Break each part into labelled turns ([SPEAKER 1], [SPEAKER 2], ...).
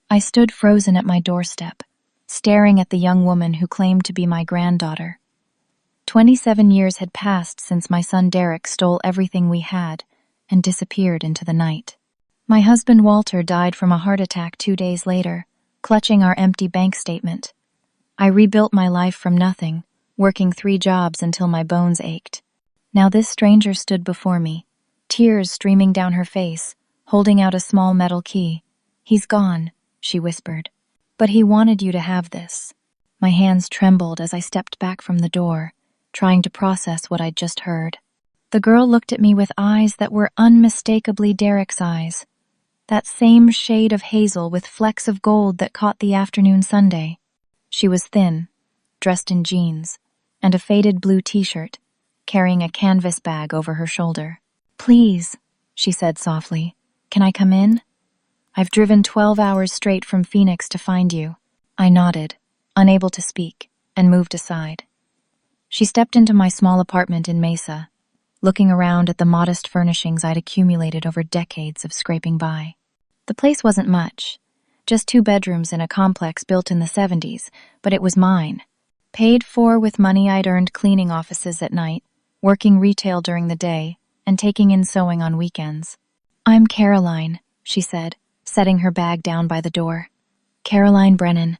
[SPEAKER 1] I stood frozen at my doorstep, staring at the young woman who claimed to be my granddaughter. 27 years had passed since my son Derek stole everything we had and disappeared into the night. My husband Walter died from a heart attack 2 days later, clutching our empty bank statement. I rebuilt my life from nothing, working 3 jobs until my bones ached. Now this stranger stood before me, tears streaming down her face, holding out a small metal key. "He's gone," she whispered. "But he wanted you to have this." My hands trembled as I stepped back from the door, trying to process what I'd just heard. The girl looked at me with eyes that were unmistakably Derek's eyes. That same shade of hazel with flecks of gold that caught the afternoon Sunday. She was thin, dressed in jeans, and a faded blue t-shirt, carrying a canvas bag over her shoulder. "Please," she said softly, "can I come in? I've driven 12 hours straight from Phoenix to find you." I nodded, unable to speak, and moved aside. She stepped into my small apartment in Mesa, looking around at the modest furnishings I'd accumulated over decades of scraping by. The place wasn't much, just 2 bedrooms in a complex built in the 70s, but it was mine. Paid for with money I'd earned cleaning offices at night, working retail during the day, and taking in sewing on weekends. "I'm Caroline," she said, setting her bag down by the door. "Caroline Brennan.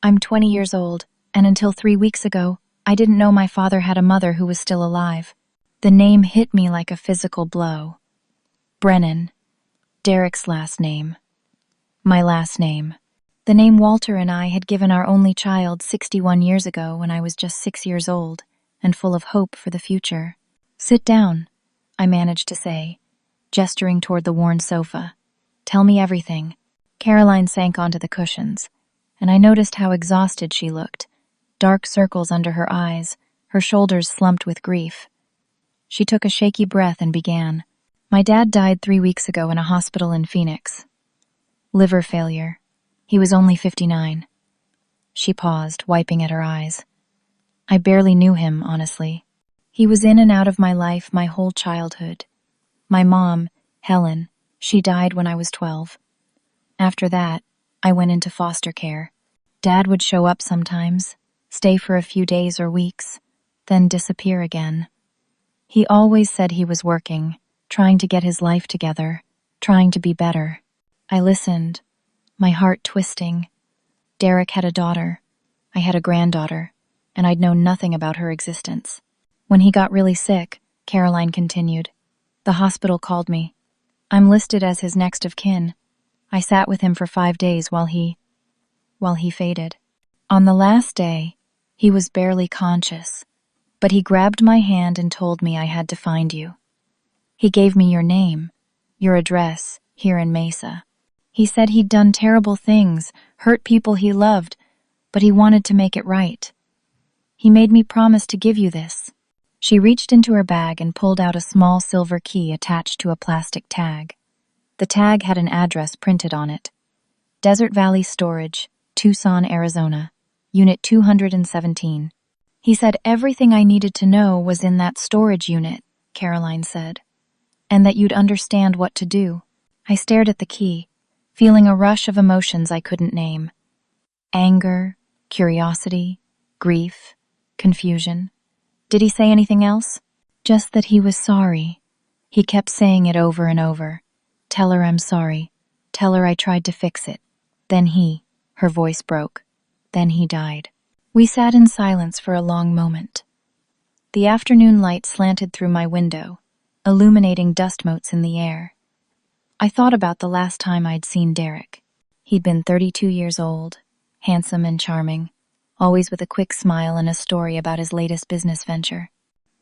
[SPEAKER 1] I'm 20 years old, and until 3 weeks ago, I didn't know my father had a mother who was still alive." The name hit me like a physical blow. Brennan. Derek's last name. My last name. The name Walter and I had given our only child 61 years ago when I was just 6 years old and full of hope for the future. "Sit down," I managed to say, gesturing toward the worn sofa. "Tell me everything." Caroline sank onto the cushions, and I noticed how exhausted she looked. Dark circles under her eyes, her shoulders slumped with grief. She took a shaky breath and began. "My dad died 3 weeks ago in a hospital in Phoenix. Liver failure. He was only 59. She paused, wiping at her eyes. "I barely knew him, honestly. He was in and out of my life my whole childhood. My mom, Helen, she died when I was 12. After that, I went into foster care. Dad would show up sometimes, stay for a few days or weeks, then disappear again. He always said he was working, trying to get his life together, trying to be better." I listened, my heart twisting. Derek had a daughter. I had a granddaughter, and I'd known nothing about her existence. "When he got really sick," Caroline continued, "the hospital called me. I'm listed as his next of kin. I sat with him for 5 days while he faded. On the last day, he was barely conscious, but he grabbed my hand and told me I had to find you. He gave me your name, your address, here in Mesa. He said he'd done terrible things, hurt people he loved, but he wanted to make it right. He made me promise to give you this." She reached into her bag and pulled out a small silver key attached to a plastic tag. The tag had an address printed on it. Desert Valley Storage, Tucson, Arizona, Unit 217. "He said everything I needed to know was in that storage unit," Caroline said, "and that you'd understand what to do." I stared at the key, feeling a rush of emotions I couldn't name. Anger, curiosity, grief, confusion. Did he say anything else? Just that he was sorry. He kept saying it over and over. "Tell her I'm sorry. Tell her I tried to fix it." Her voice broke. Then he died. We sat in silence for a long moment. The afternoon light slanted through my window, illuminating dust motes in the air. I thought about the last time I'd seen Derek. He'd been 32 years old, handsome and charming, always with a quick smile and a story about his latest business venture.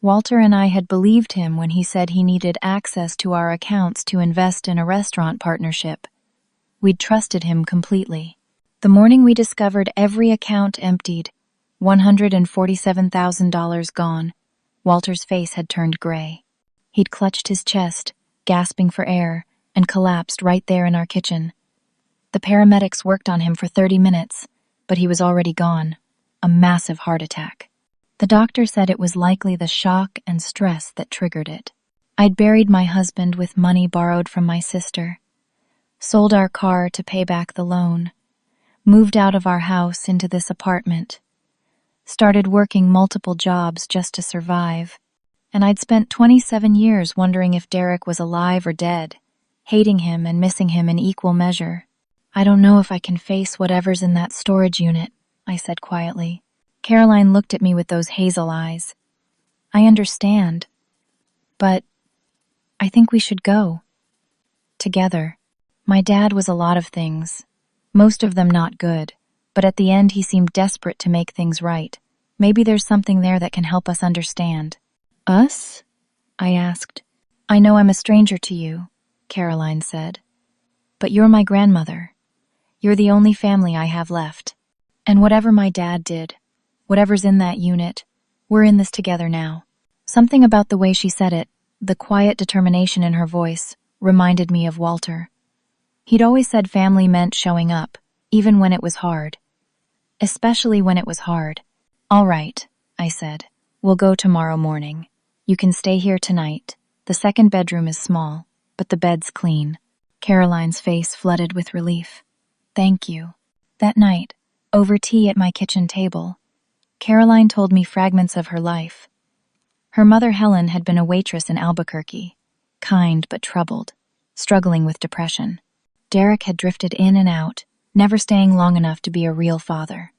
[SPEAKER 1] Walter and I had believed him when he said he needed access to our accounts to invest in a restaurant partnership. We'd trusted him completely. The morning we discovered every account emptied, $147,000 gone, Walter's face had turned gray. He'd clutched his chest, gasping for air, and collapsed right there in our kitchen. The paramedics worked on him for 30 minutes, but he was already gone. A massive heart attack. The doctor said it was likely the shock and stress that triggered it. I'd buried my husband with money borrowed from my sister. sold our car to pay back the loan, moved out of our house into this apartment, started working multiple jobs just to survive, and I'd spent 27 years wondering if Derek was alive or dead, hating him and missing him in equal measure. I don't know if I can face whatever's in that storage unit, I said quietly. Caroline looked at me with those hazel eyes. I understand, but I think we should go. Together. My dad was a lot of things, most of them not good, but at the end he seemed desperate to make things right. Maybe there's something there that can help us understand. Us? I asked. I know I'm a stranger to you, Caroline said, but you're my grandmother. You're the only family I have left. And whatever my dad did, whatever's in that unit, we're in this together now. Something about the way she said it, the quiet determination in her voice, reminded me of Walter. He'd always said family meant showing up, even when it was hard. Especially when it was hard. All right, I said. We'll go tomorrow morning. You can stay here tonight. The second bedroom is small, but the bed's clean. Caroline's face flooded with relief. Thank you. That night, over tea at my kitchen table, Caroline told me fragments of her life. Her mother Helen had been a waitress in Albuquerque, kind but troubled, struggling with depression. Derek had drifted in and out, never staying long enough to be a real father.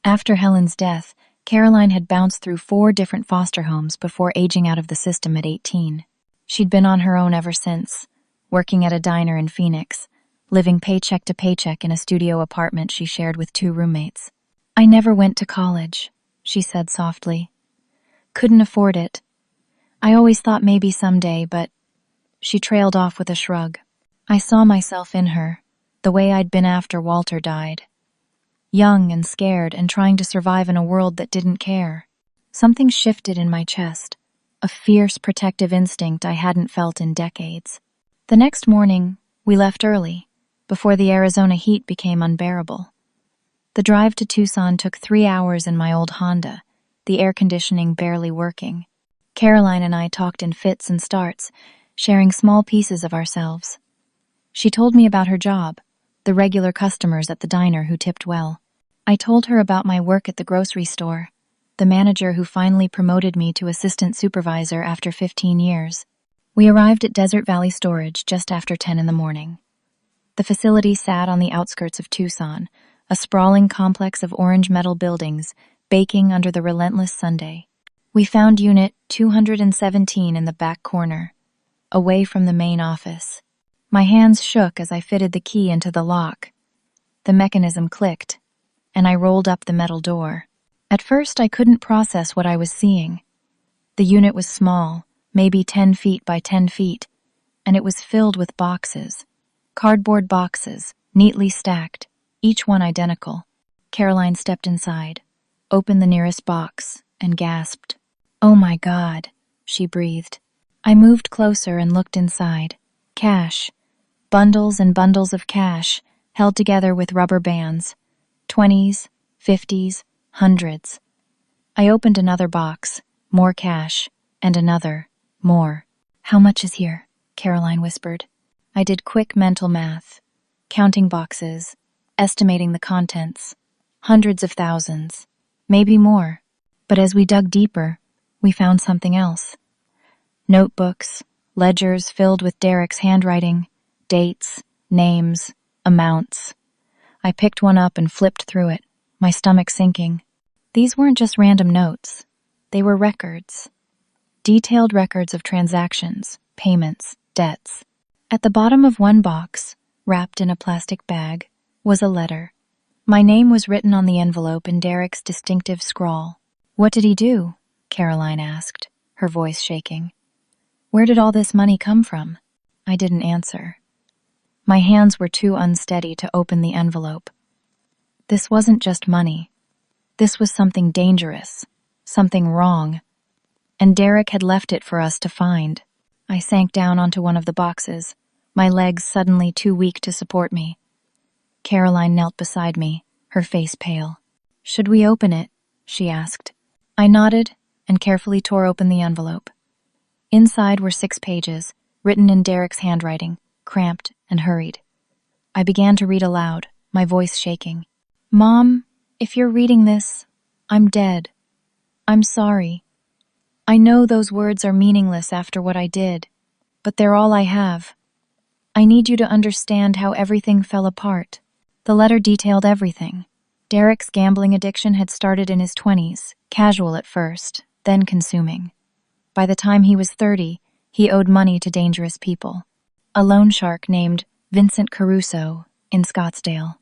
[SPEAKER 1] After Helen's death, Caroline had bounced through 4 different foster homes before aging out of the system at 18. She'd been on her own ever since, working at a diner in Phoenix, living paycheck to paycheck in a studio apartment she shared with 2 roommates. I never went to college, she said softly. Couldn't afford it. I always thought maybe someday, but she trailed off with a shrug. I saw myself in her, the way I'd been after Walter died. Young and scared and trying to survive in a world that didn't care. Something shifted in my chest, a fierce protective instinct I hadn't felt in decades. The next morning, we left early, before the Arizona heat became unbearable. The drive to Tucson took 3 hours in my old Honda, the air conditioning barely working. Caroline and I talked in fits and starts, sharing small pieces of ourselves. She told me about her job, the regular customers at the diner who tipped well. I told her about my work at the grocery store, the manager who finally promoted me to assistant supervisor after 15 years. We arrived at Desert Valley Storage just after 10 in the morning. The facility sat on the outskirts of Tucson, a sprawling complex of orange metal buildings, baking under the relentless Sunday. We found Unit 217 in the back corner, away from the main office. My hands shook as I fitted the key into the lock. The mechanism clicked, and I rolled up the metal door. At first, I couldn't process what I was seeing. The unit was small, maybe 10 feet by 10 feet, and it was filled with boxes. Cardboard boxes, neatly stacked, each one identical. Caroline stepped inside, opened the nearest box, and gasped. "Oh my God," she breathed. I moved closer and looked inside. Cash. Bundles and bundles of cash, held together with rubber bands. 20s, 50s, hundreds. I opened another box, more cash, and another, more. "How much is here?" Caroline whispered. I did quick mental math, counting boxes, estimating the contents. Hundreds of thousands, maybe more. But as we dug deeper, we found something else. Notebooks, ledgers filled with Derek's handwriting, dates, names, amounts. I picked one up and flipped through it, my stomach sinking. These weren't just random notes. They were records. Detailed records of transactions, payments, debts. At the bottom of one box, wrapped in a plastic bag, was a letter. My name was written on the envelope in Derek's distinctive scrawl. "What did he do?" Caroline asked, her voice shaking. "Where did all this money come from?" I didn't answer. My hands were too unsteady to open the envelope. This wasn't just money. This was something dangerous, something wrong. And Derek had left it for us to find. I sank down onto one of the boxes, my legs suddenly too weak to support me. Caroline knelt beside me, her face pale. "Should we open it?" she asked. I nodded and carefully tore open the envelope. Inside were 6 pages, written in Derek's handwriting, cramped and hurried. I began to read aloud, my voice shaking. Mom, if you're reading this, I'm dead. I'm sorry. I know those words are meaningless after what I did, but they're all I have. I need you to understand how everything fell apart. The letter detailed everything. Derek's gambling addiction had started in his 20s, casual at first, then consuming. By the time he was 30, he owed money to dangerous people. A loan shark named Vincent Caruso in Scottsdale.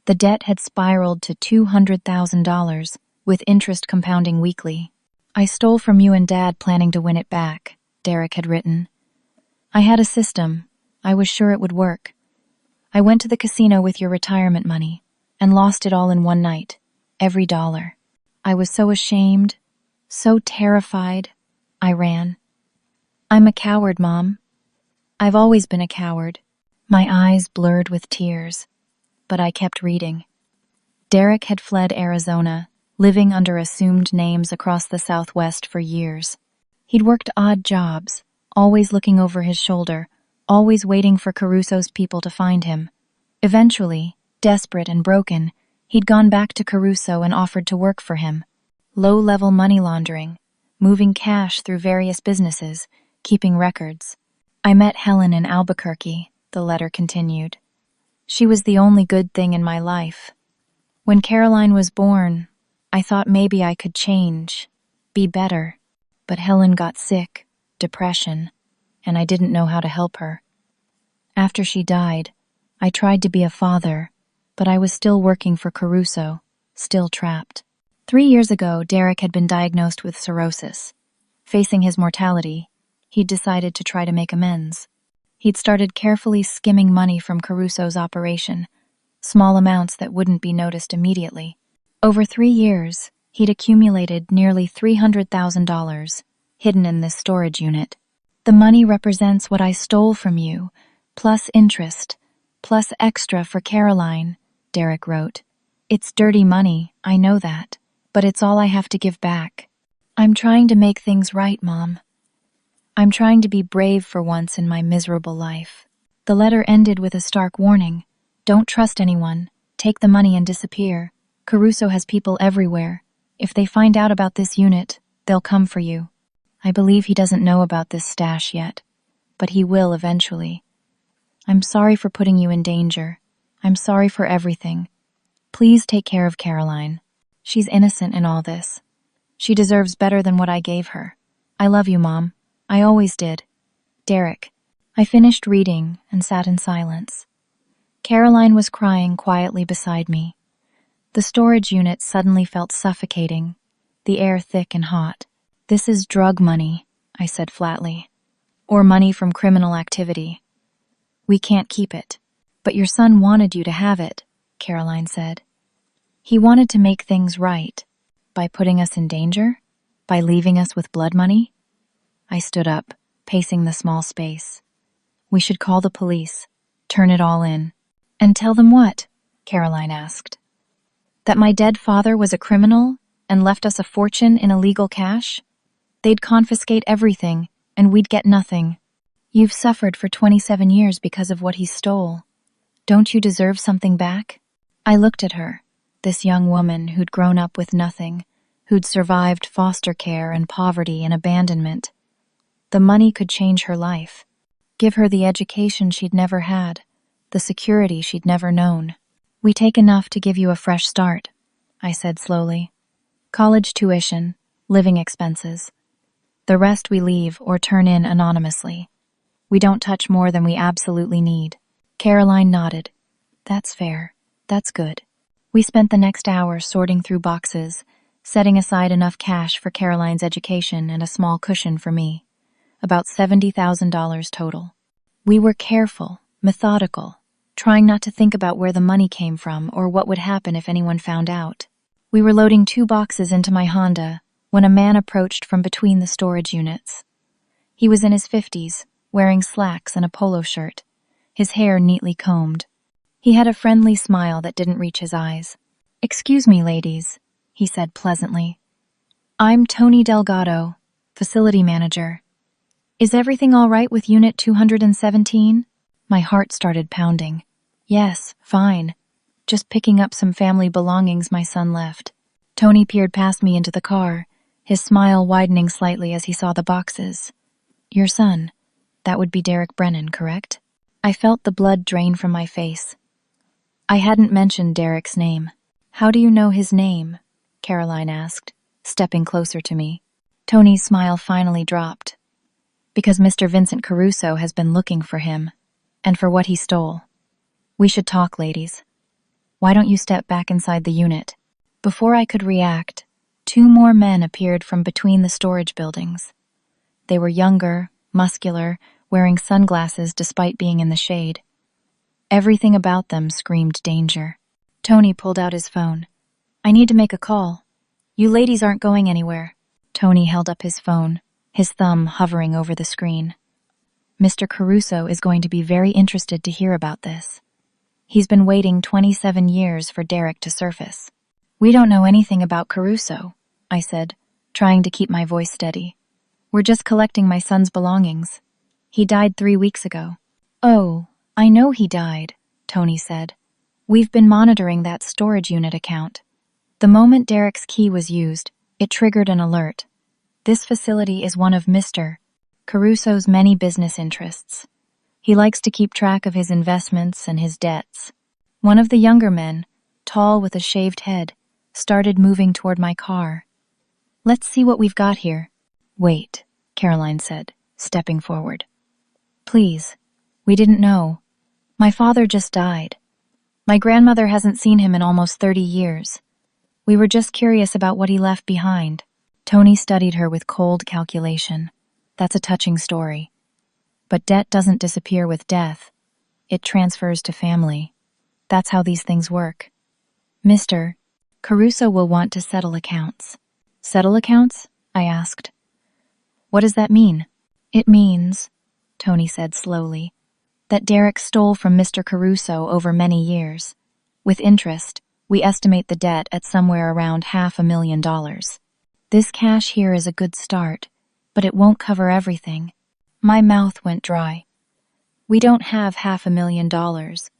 [SPEAKER 1] The debt had spiraled to $200,000, with interest compounding weekly. I stole from you and Dad planning to win it back, Derek had written. I had a system. I was sure it would work. I went to the casino with your retirement money and lost it all in one night, every dollar. I was so ashamed, so terrified, I ran. I'm a coward, Mom. I've always been a coward. My eyes blurred with tears, but I kept reading. Derek had fled Arizona, living under assumed names across the Southwest for years. He'd worked odd jobs, always looking over his shoulder, always waiting for Caruso's people to find him. Eventually, desperate and broken, he'd gone back to Caruso and offered to work for him. Low-level money laundering, moving cash through various businesses, keeping records. I met Helen in Albuquerque, the letter continued. She was the only good thing in my life. When Caroline was born, I thought maybe I could change, be better. But Helen got sick, depression, and I didn't know how to help her. After she died, I tried to be a father, but I was still working for Caruso, still trapped. 3 years ago, Derek had been diagnosed with cirrhosis. Facing his mortality, he'd decided to try to make amends. He'd started carefully skimming money from Caruso's operation, small amounts that wouldn't be noticed immediately. Over 3 years, he'd accumulated nearly $300,000, hidden in this storage unit. The money represents what I stole from you, plus interest, plus extra for Caroline, Derek wrote. It's dirty money, I know that, but it's all I have to give back. I'm trying to make things right, Mom. I'm trying to be brave for once in my miserable life. The letter ended with a stark warning. Don't trust anyone. Take the money and disappear. Caruso has people everywhere. If they find out about this unit, they'll come for you. I believe he doesn't know about this stash yet, but he will eventually. I'm sorry for putting you in danger. I'm sorry for everything. Please take care of Caroline. She's innocent in all this. She deserves better than what I gave her. I love you, Mom. I always did. Derek. I finished reading and sat in silence. Caroline was crying quietly beside me. The storage unit suddenly felt suffocating, the air thick and hot. This is drug money, I said flatly. Or money from criminal activity. We can't keep it. But your son wanted you to have it, Caroline said. He wanted to make things right. By putting us in danger? By leaving us with blood money? I stood up, pacing the small space. We should call the police, turn it all in. And tell them what? Caroline asked. That my dead father was a criminal and left us a fortune in illegal cash? They'd confiscate everything, and we'd get nothing. You've suffered for 27 years because of what he stole. Don't you deserve something back? I looked at her, this young woman who'd grown up with nothing, who'd survived foster care and poverty and abandonment. The money could change her life, give her the education she'd never had, the security she'd never known. We take enough to give you a fresh start, I said slowly. College tuition, living expenses. The rest we leave or turn in anonymously. We don't touch more than we absolutely need. Caroline nodded. That's fair. That's good. We spent the next hour sorting through boxes, setting aside enough cash for Caroline's education and a small cushion for me. About $70,000 total. We were careful, methodical, trying not to think about where the money came from or what would happen if anyone found out. We were loading 2 boxes into my Honda when a man approached from between the storage units. He was in his 50s, wearing slacks and a polo shirt, his hair neatly combed. He had a friendly smile that didn't reach his eyes. "Excuse me, ladies," he said pleasantly. "I'm Tony Delgado, facility manager. Is everything all right with Unit 217? My heart started pounding. Yes, fine. Just picking up some family belongings my son left. Tony peered past me into the car, his smile widening slightly as he saw the boxes. Your son. That would be Derek Brennan, correct? I felt the blood drain from my face. I hadn't mentioned Derek's name. How do you know his name? Caroline asked, stepping closer to me. Tony's smile finally dropped. Because Mr. Vincent Caruso has been looking for him, and for what he stole. We should talk, ladies. Why don't you step back inside the unit? Before I could react, 2 more men appeared from between the storage buildings. They were younger, muscular, wearing sunglasses despite being in the shade. Everything about them screamed danger. Tony pulled out his phone. I need to make a call. You ladies aren't going anywhere. Tony held up his phone, his thumb hovering over the screen. Mr. Caruso is going to be very interested to hear about this. He's been waiting 27 years for Derek to surface. We don't know anything about Caruso, I said, trying to keep my voice steady. We're just collecting my son's belongings. He died 3 weeks ago. Oh, I know he died, Tony said. We've been monitoring that storage unit account. The moment Derek's key was used, it triggered an alert. This facility is one of Mr. Caruso's many business interests. He likes to keep track of his investments and his debts. One of the younger men, tall with a shaved head, started moving toward my car. Let's see what we've got here. Wait, Caroline said, stepping forward. Please, we didn't know. My father just died. My grandmother hasn't seen him in almost 30 years. We were just curious about what he left behind. Tony studied her with cold calculation. That's a touching story. But debt doesn't disappear with death. It transfers to family. That's how these things work. Mr. Caruso will want to settle accounts. Settle accounts? I asked. What does that mean? It means, Tony said slowly, that Derek stole from Mr. Caruso over many years. With interest, we estimate the debt at somewhere around $500,000. This cash here is a good start, but it won't cover everything. My mouth went dry. We don't have $500,000.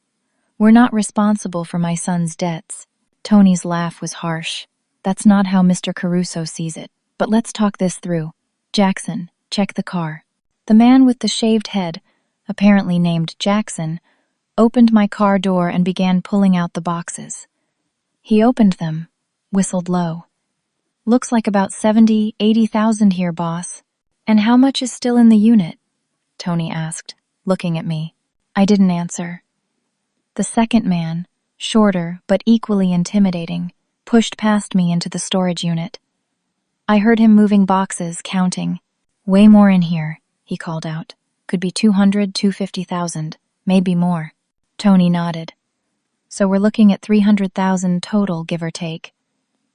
[SPEAKER 1] We're not responsible for my son's debts. Tony's laugh was harsh. That's not how Mr. Caruso sees it. But let's talk this through. Jackson, check the car. The man with the shaved head, apparently named Jackson, opened my car door and began pulling out the boxes. He opened them, whistled low. Looks like about 80,000 here, boss. And how much is still in the unit? Tony asked, looking at me. I didn't answer. The second man, shorter but equally intimidating, pushed past me into the storage unit. I heard him moving boxes, counting. Way more in here, he called out. Could be 250,000, maybe more. Tony nodded. So we're looking at 300,000 total, give or take.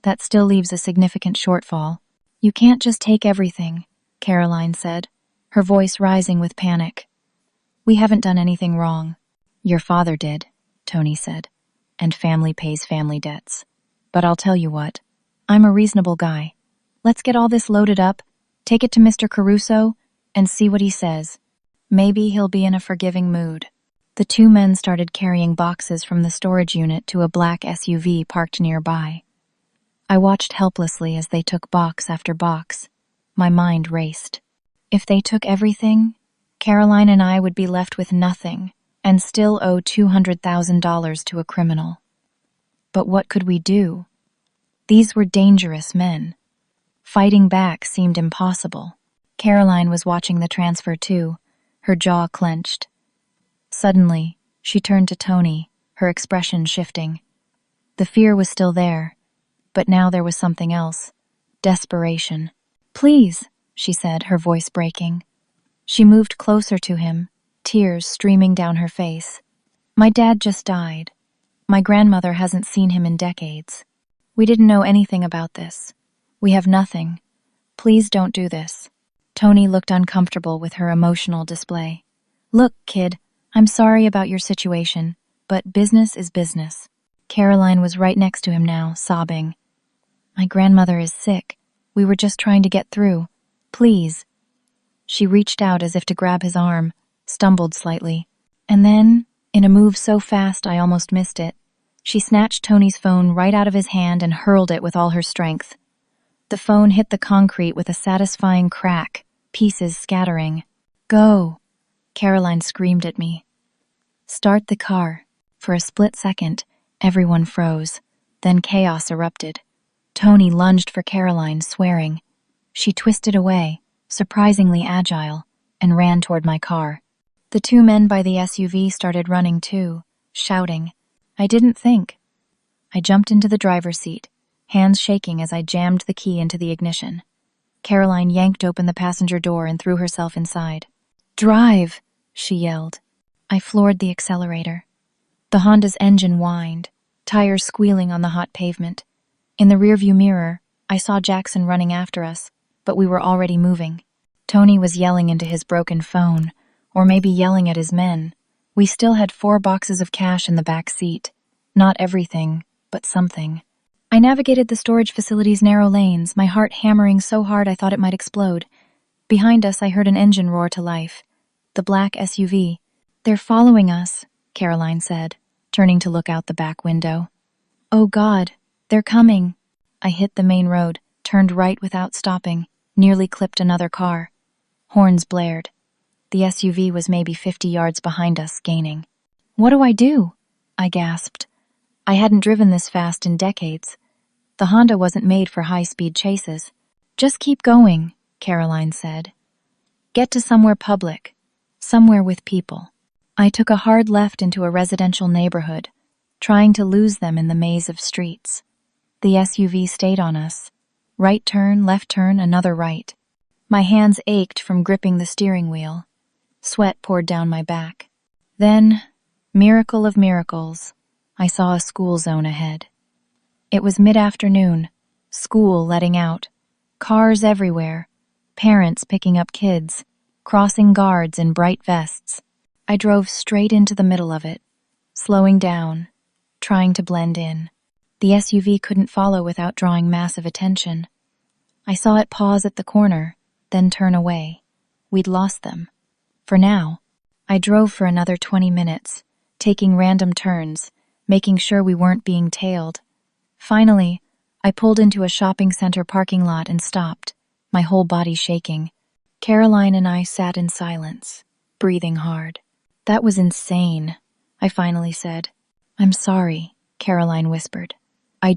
[SPEAKER 1] That still leaves a significant shortfall. You can't just take everything, Caroline said, her voice rising with panic. We haven't done anything wrong. Your father did, Tony said, and family pays family debts. But I'll tell you what, I'm a reasonable guy. Let's get all this loaded up, take it to Mr. Caruso, and see what he says. Maybe he'll be in a forgiving mood. The 2 men started carrying boxes from the storage unit to a black SUV parked nearby. I watched helplessly as they took box after box. My mind raced. If they took everything, Caroline and I would be left with nothing and still owe $200,000 to a criminal. But what could we do? These were dangerous men. Fighting back seemed impossible. Caroline was watching the transfer too, her jaw clenched. Suddenly, she turned to Tony, her expression shifting. The fear was still there, but now there was something else. Desperation. Please, she said, her voice breaking. She moved closer to him, tears streaming down her face. My dad just died. My grandmother hasn't seen him in decades. We didn't know anything about this. We have nothing. Please don't do this. Tony looked uncomfortable with her emotional display. Look, kid, I'm sorry about your situation, but business is business. Caroline was right next to him now, sobbing. My grandmother is sick. We were just trying to get through. Please. She reached out as if to grab his arm, stumbled slightly. And then In a move so fast I almost missed it, she snatched Tony's phone right out of his hand and hurled it with all her strength. The phone hit the concrete with a satisfying crack, pieces scattering. "Go!" Caroline screamed at me. "Start the car." For a split second, everyone froze. Then chaos erupted. Tony lunged for Caroline, swearing. She twisted away, surprisingly agile, and ran toward my car. The two men by the SUV started running too, shouting. I didn't think. I jumped into the driver's seat, hands shaking as I jammed the key into the ignition. Caroline yanked open the passenger door and threw herself inside. "Drive!" she yelled. I floored the accelerator. The Honda's engine whined, tires squealing on the hot pavement. In the rearview mirror, I saw Jackson running after us, but we were already moving. Tony was yelling into his broken phone, or maybe yelling at his men. We still had 4 boxes of cash in the back seat. Not everything, but something. I navigated the storage facility's narrow lanes, my heart hammering so hard I thought it might explode. Behind us, I heard an engine roar to life. The black SUV. "They're following us," Caroline said, turning to look out the back window. "Oh God, they're coming." I hit the main road, turned right without stopping, nearly clipped another car. Horns blared. The SUV was maybe 50 yards behind us, gaining. "What do I do?" I gasped. I hadn't driven this fast in decades. The Honda wasn't made for high-speed chases. "Just keep going," Caroline said. "Get to somewhere public, somewhere with people." I took a hard left into a residential neighborhood, trying to lose them in the maze of streets. The SUV stayed on us. Right turn, left turn, another right. My hands ached from gripping the steering wheel. Sweat poured down my back. Then, miracle of miracles, I saw a school zone ahead. It was mid-afternoon, school letting out, cars everywhere, parents picking up kids, crossing guards in bright vests. I drove straight into the middle of it, slowing down, trying to blend in. The SUV couldn't follow without drawing massive attention. I saw it pause at the corner, then turn away. We'd lost them. For now. I drove for another 20 minutes, taking random turns, making sure we weren't being tailed. Finally, I pulled into a shopping center parking lot and stopped, my whole body shaking. Caroline and I sat in silence, breathing hard. "That was insane," I finally said. "I'm sorry," Caroline whispered. I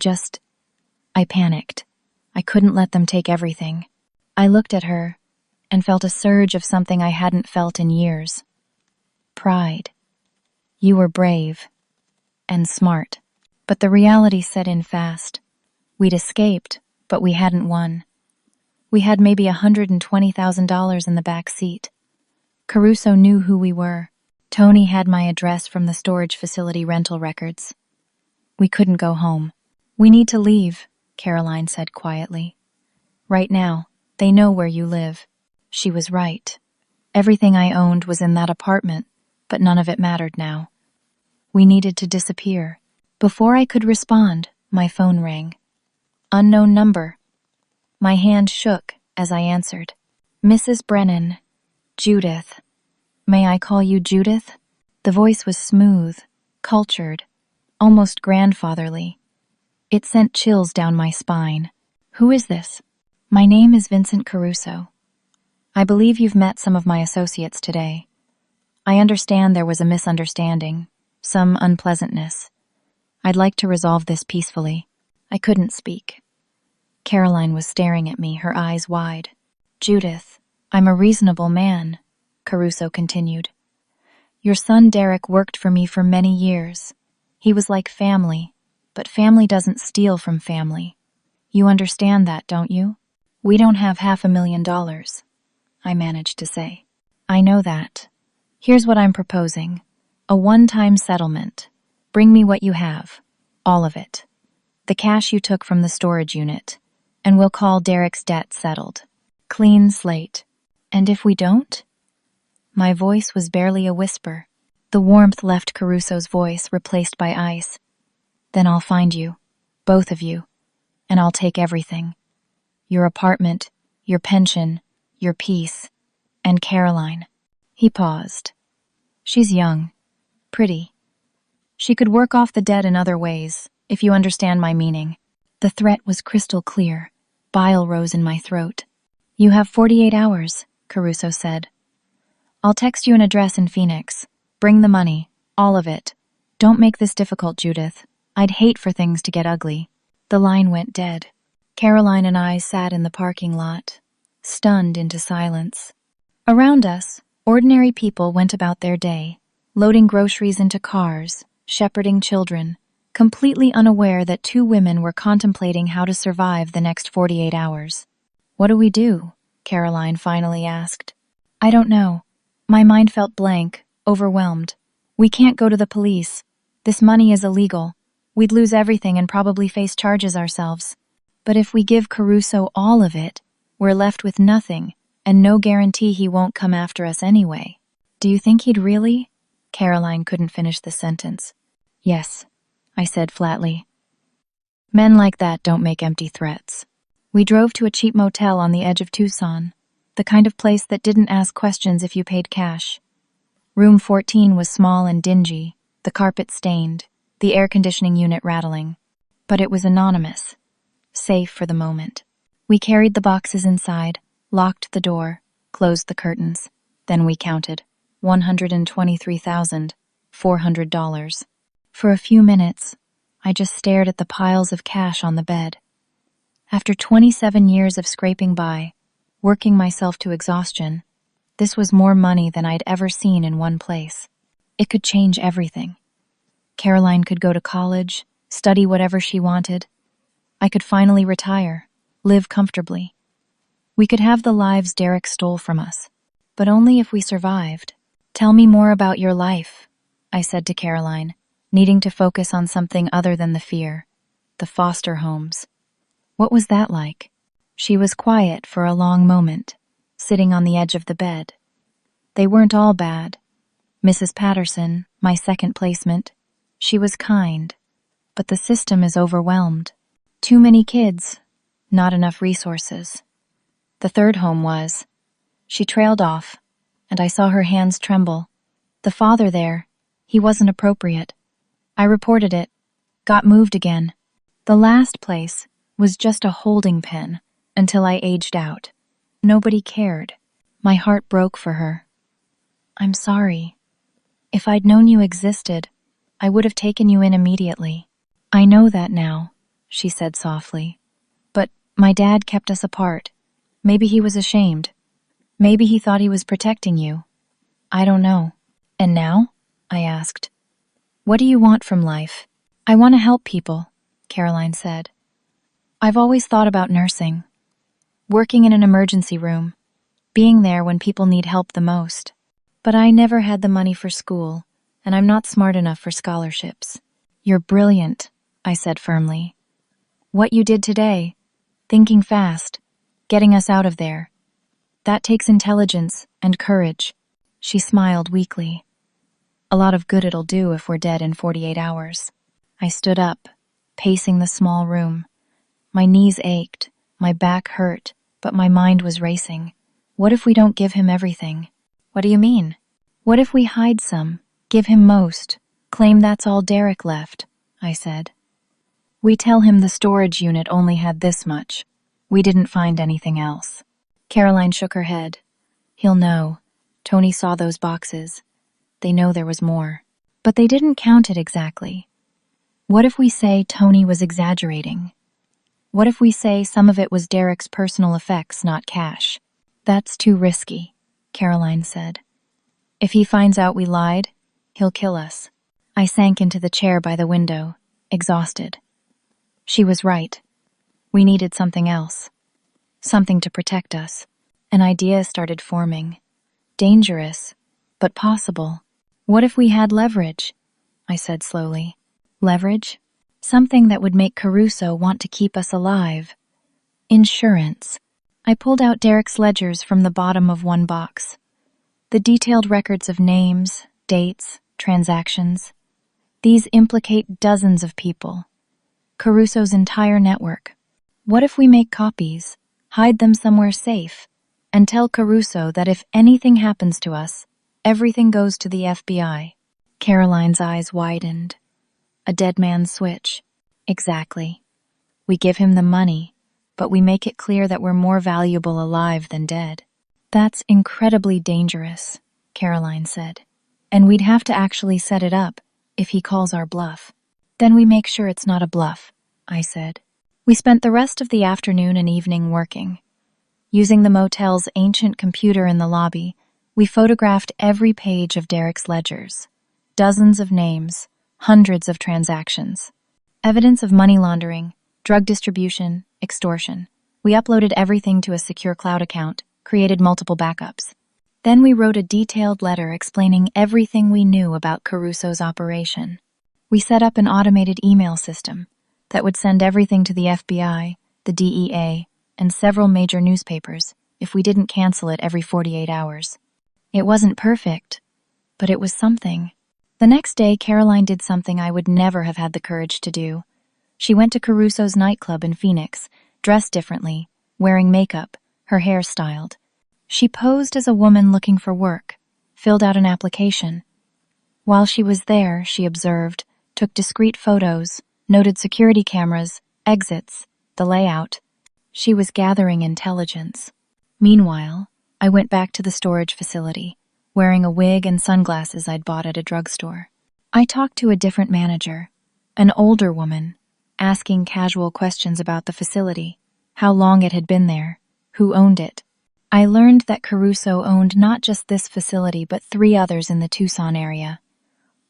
[SPEAKER 1] panicked. I couldn't let them take everything. I looked at her and felt a surge of something I hadn't felt in years. Pride. You were brave and smart. But the reality set in fast. We'd escaped, but we hadn't won. We had maybe $120,000 in the back seat. Caruso knew who we were. Tony had my address from the storage facility rental records. We couldn't go home. "We need to leave," Caroline said quietly. "Right now, they know where you live." She was right. Everything I owned was in that apartment, but none of it mattered now. We needed to disappear. Before I could respond, my phone rang. Unknown number. My hand shook as I answered. "Mrs. Brennan, Judith. May I call you Judith?" The voice was smooth, cultured, almost grandfatherly. It sent chills down my spine. "Who is this?" "My name is Vincent Caruso. I believe you've met some of my associates today. I understand there was a misunderstanding, some unpleasantness. I'd like to resolve this peacefully." I couldn't speak. Caroline was staring at me, her eyes wide. "Judith, I'm a reasonable man," Caruso continued. "Your son Derek worked for me for many years. He was like family, but family doesn't steal from family. You understand that, don't you? We don't have $500,000, I managed to say. "I know that. Here's what I'm proposing. A one-time settlement. Bring me what you have. All of it. The cash you took from the storage unit. And we'll call Derek's debt settled. Clean slate. And if we don't?" My voice was barely a whisper. The warmth left Caruso's voice, replaced by ice. "Then I'll find you, both of you, and I'll take everything. Your apartment, your pension, your peace, and Caroline." He paused. "She's young. Pretty. She could work off the debt in other ways, if you understand my meaning. The threat was crystal clear. Bile rose in my throat. You have 48 hours, Caruso said. I'll text you an address in Phoenix. Bring the money, all of it. Don't make this difficult, Judith. I'd hate for things to get ugly. The line went dead. Caroline and I sat in the parking lot, stunned into silence. Around us, ordinary people went about their day, loading groceries into cars, shepherding children, completely unaware that two women were contemplating how to survive the next 48 hours. What do we do? Caroline finally asked. I don't know. My mind felt blank, overwhelmed. We can't go to the police. This money is illegal. We'd lose everything and probably face charges ourselves. But if we give Caruso all of it, we're left with nothing, and no guarantee he won't come after us anyway. Do you think he'd really? Caroline couldn't finish the sentence. Yes, I said flatly. Men like that don't make empty threats. We drove to a cheap motel on the edge of Tucson, the kind of place that didn't ask questions if you paid cash. Room 14 was small and dingy, the carpet stained, the air conditioning unit rattling. But it was anonymous, safe for the moment. We carried the boxes inside, locked the door, closed the curtains. Then we counted. $123,400. For a few minutes, I just stared at the piles of cash on the bed. After 27 years of scraping by, working myself to exhaustion, this was more money than I'd ever seen in one place. It could change everything. Caroline could go to college, study whatever she wanted. I could finally retire, live comfortably. We could have the lives Derek stole from us, but only if we survived. Tell me more about your life, I said to Caroline, needing to focus on something other than the fear. The foster homes. What was that like? She was quiet for a long moment, sitting on the edge of the bed. They weren't all bad. Mrs. Patterson, my second placement, she was kind, but the system is overwhelmed. Too many kids, not enough resources. The third home was. She trailed off, and I saw her hands tremble. The father there, he wasn't appropriate. I reported it, got moved again. The last place was just a holding pen until I aged out. Nobody cared. My heart broke for her. I'm sorry. If I'd known you existed, I would have taken you in immediately. I know that now, she said softly. But my dad kept us apart. Maybe he was ashamed. Maybe he thought he was protecting you. I don't know. And now? I asked. What do you want from life? I want to help people, Caroline said. I've always thought about nursing. Working in an emergency room. Being there when people need help the most. But I never had the money for school, and I'm not smart enough for scholarships. You're brilliant, I said firmly. What you did today, thinking fast, getting us out of there, that takes intelligence and courage. She smiled weakly. A lot of good it'll do if we're dead in 48 hours. I stood up, pacing the small room. My knees ached, my back hurt, but my mind was racing. What if we don't give him everything? What do you mean? What if we hide some, give him most, claim that's all Derek left? I said. We tell him the storage unit only had this much. We didn't find anything else. Caroline shook her head. He'll know. Tony saw those boxes. They know there was more. But they didn't count it exactly. What if we say Tony was exaggerating? What if we say some of it was Derek's personal effects, not cash? That's too risky, Caroline said. If he finds out we lied, he'll kill us. I sank into the chair by the window, exhausted. She was right. We needed something else. Something to protect us. An idea started forming. Dangerous, but possible. What if we had leverage? I said slowly. Leverage? Something that would make Caruso want to keep us alive. Insurance. I pulled out Derek's ledgers from the bottom of one box. The detailed records of names, dates, transactions. These implicate dozens of people. Caruso's entire network. What if we make copies, hide them somewhere safe, and tell Caruso that if anything happens to us, everything goes to the FBI? Caroline's eyes widened. A dead man's switch. Exactly. We give him the money, but we make it clear that we're more valuable alive than dead. That's incredibly dangerous, Caroline said. And we'd have to actually set it up if he calls our bluff. Then we make sure it's not a bluff, I said. We spent the rest of the afternoon and evening working. Using the motel's ancient computer in the lobby, we photographed every page of Derek's ledgers. Dozens of names, hundreds of transactions. Evidence of money laundering, drug distribution, extortion. We uploaded everything to a secure cloud account, created multiple backups. Then we wrote a detailed letter explaining everything we knew about Caruso's operation. We set up an automated email system that would send everything to the FBI, the DEA, and several major newspapers if we didn't cancel it every 48 hours. It wasn't perfect, but it was something. The next day, Caroline did something I would never have had the courage to do. She went to Caruso's nightclub in Phoenix, dressed differently, wearing makeup, her hair styled. She posed as a woman looking for work, filled out an application. While she was there, she observed, took discreet photos, noted security cameras, exits, the layout. She was gathering intelligence. Meanwhile, I went back to the storage facility, wearing a wig and sunglasses I'd bought at a drugstore. I talked to a different manager, an older woman, asking casual questions about the facility, how long it had been there, who owned it. I learned that Caruso owned not just this facility but 3 others in the Tucson area,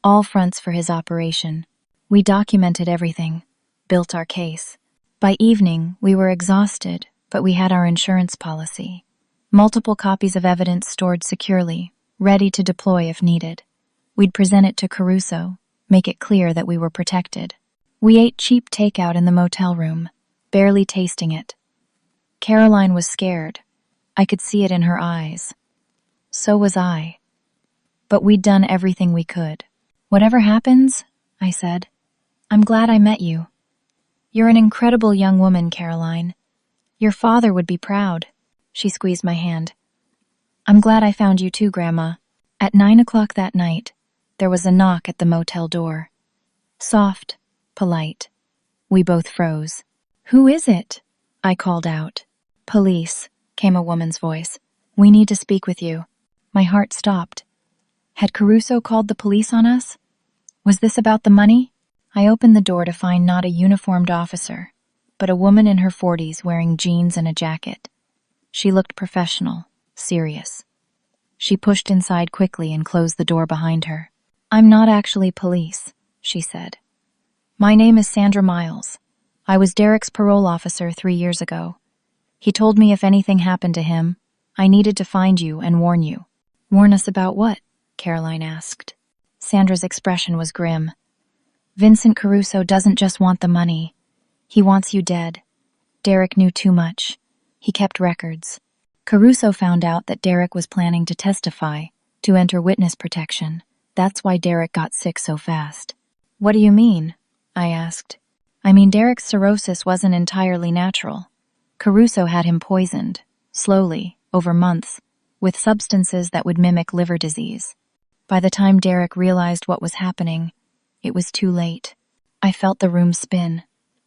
[SPEAKER 1] all fronts for his operation. We documented everything, built our case. By evening, we were exhausted, but we had our insurance policy. Multiple copies of evidence stored securely, ready to deploy if needed. We'd present it to Caruso, make it clear that we were protected. We ate cheap takeout in the motel room, barely tasting it. Caroline was scared. I could see it in her eyes. So was I. But we'd done everything we could. Whatever happens, I said, I'm glad I met you. You're an incredible young woman, Caroline. Your father would be proud. She squeezed my hand. I'm glad I found you too, Grandma. At 9 o'clock that night, there was a knock at the motel door. Soft, polite. We both froze. Who is it? I called out. Police, came a woman's voice. We need to speak with you. My heart stopped. Had Caruso called the police on us? Was this about the money? I opened the door to find not a uniformed officer, but a woman in her 40s wearing jeans and a jacket. She looked professional, serious. She pushed inside quickly and closed the door behind her. I'm not actually police, she said. My name is Sandra Miles. I was Derek's parole officer 3 years ago. He told me if anything happened to him, I needed to find you and warn you. Warn us about what? Caroline asked. Sandra's expression was grim. Vincent Caruso doesn't just want the money. He wants you dead. Derek knew too much. He kept records. Caruso found out that Derek was planning to testify, to enter witness protection. That's why Derek got sick so fast. What do you mean? I asked. I mean, Derek's cirrhosis wasn't entirely natural. Caruso had him poisoned, slowly, over months, with substances that would mimic liver disease. By the time Derek realized what was happening, it was too late. I felt the room spin.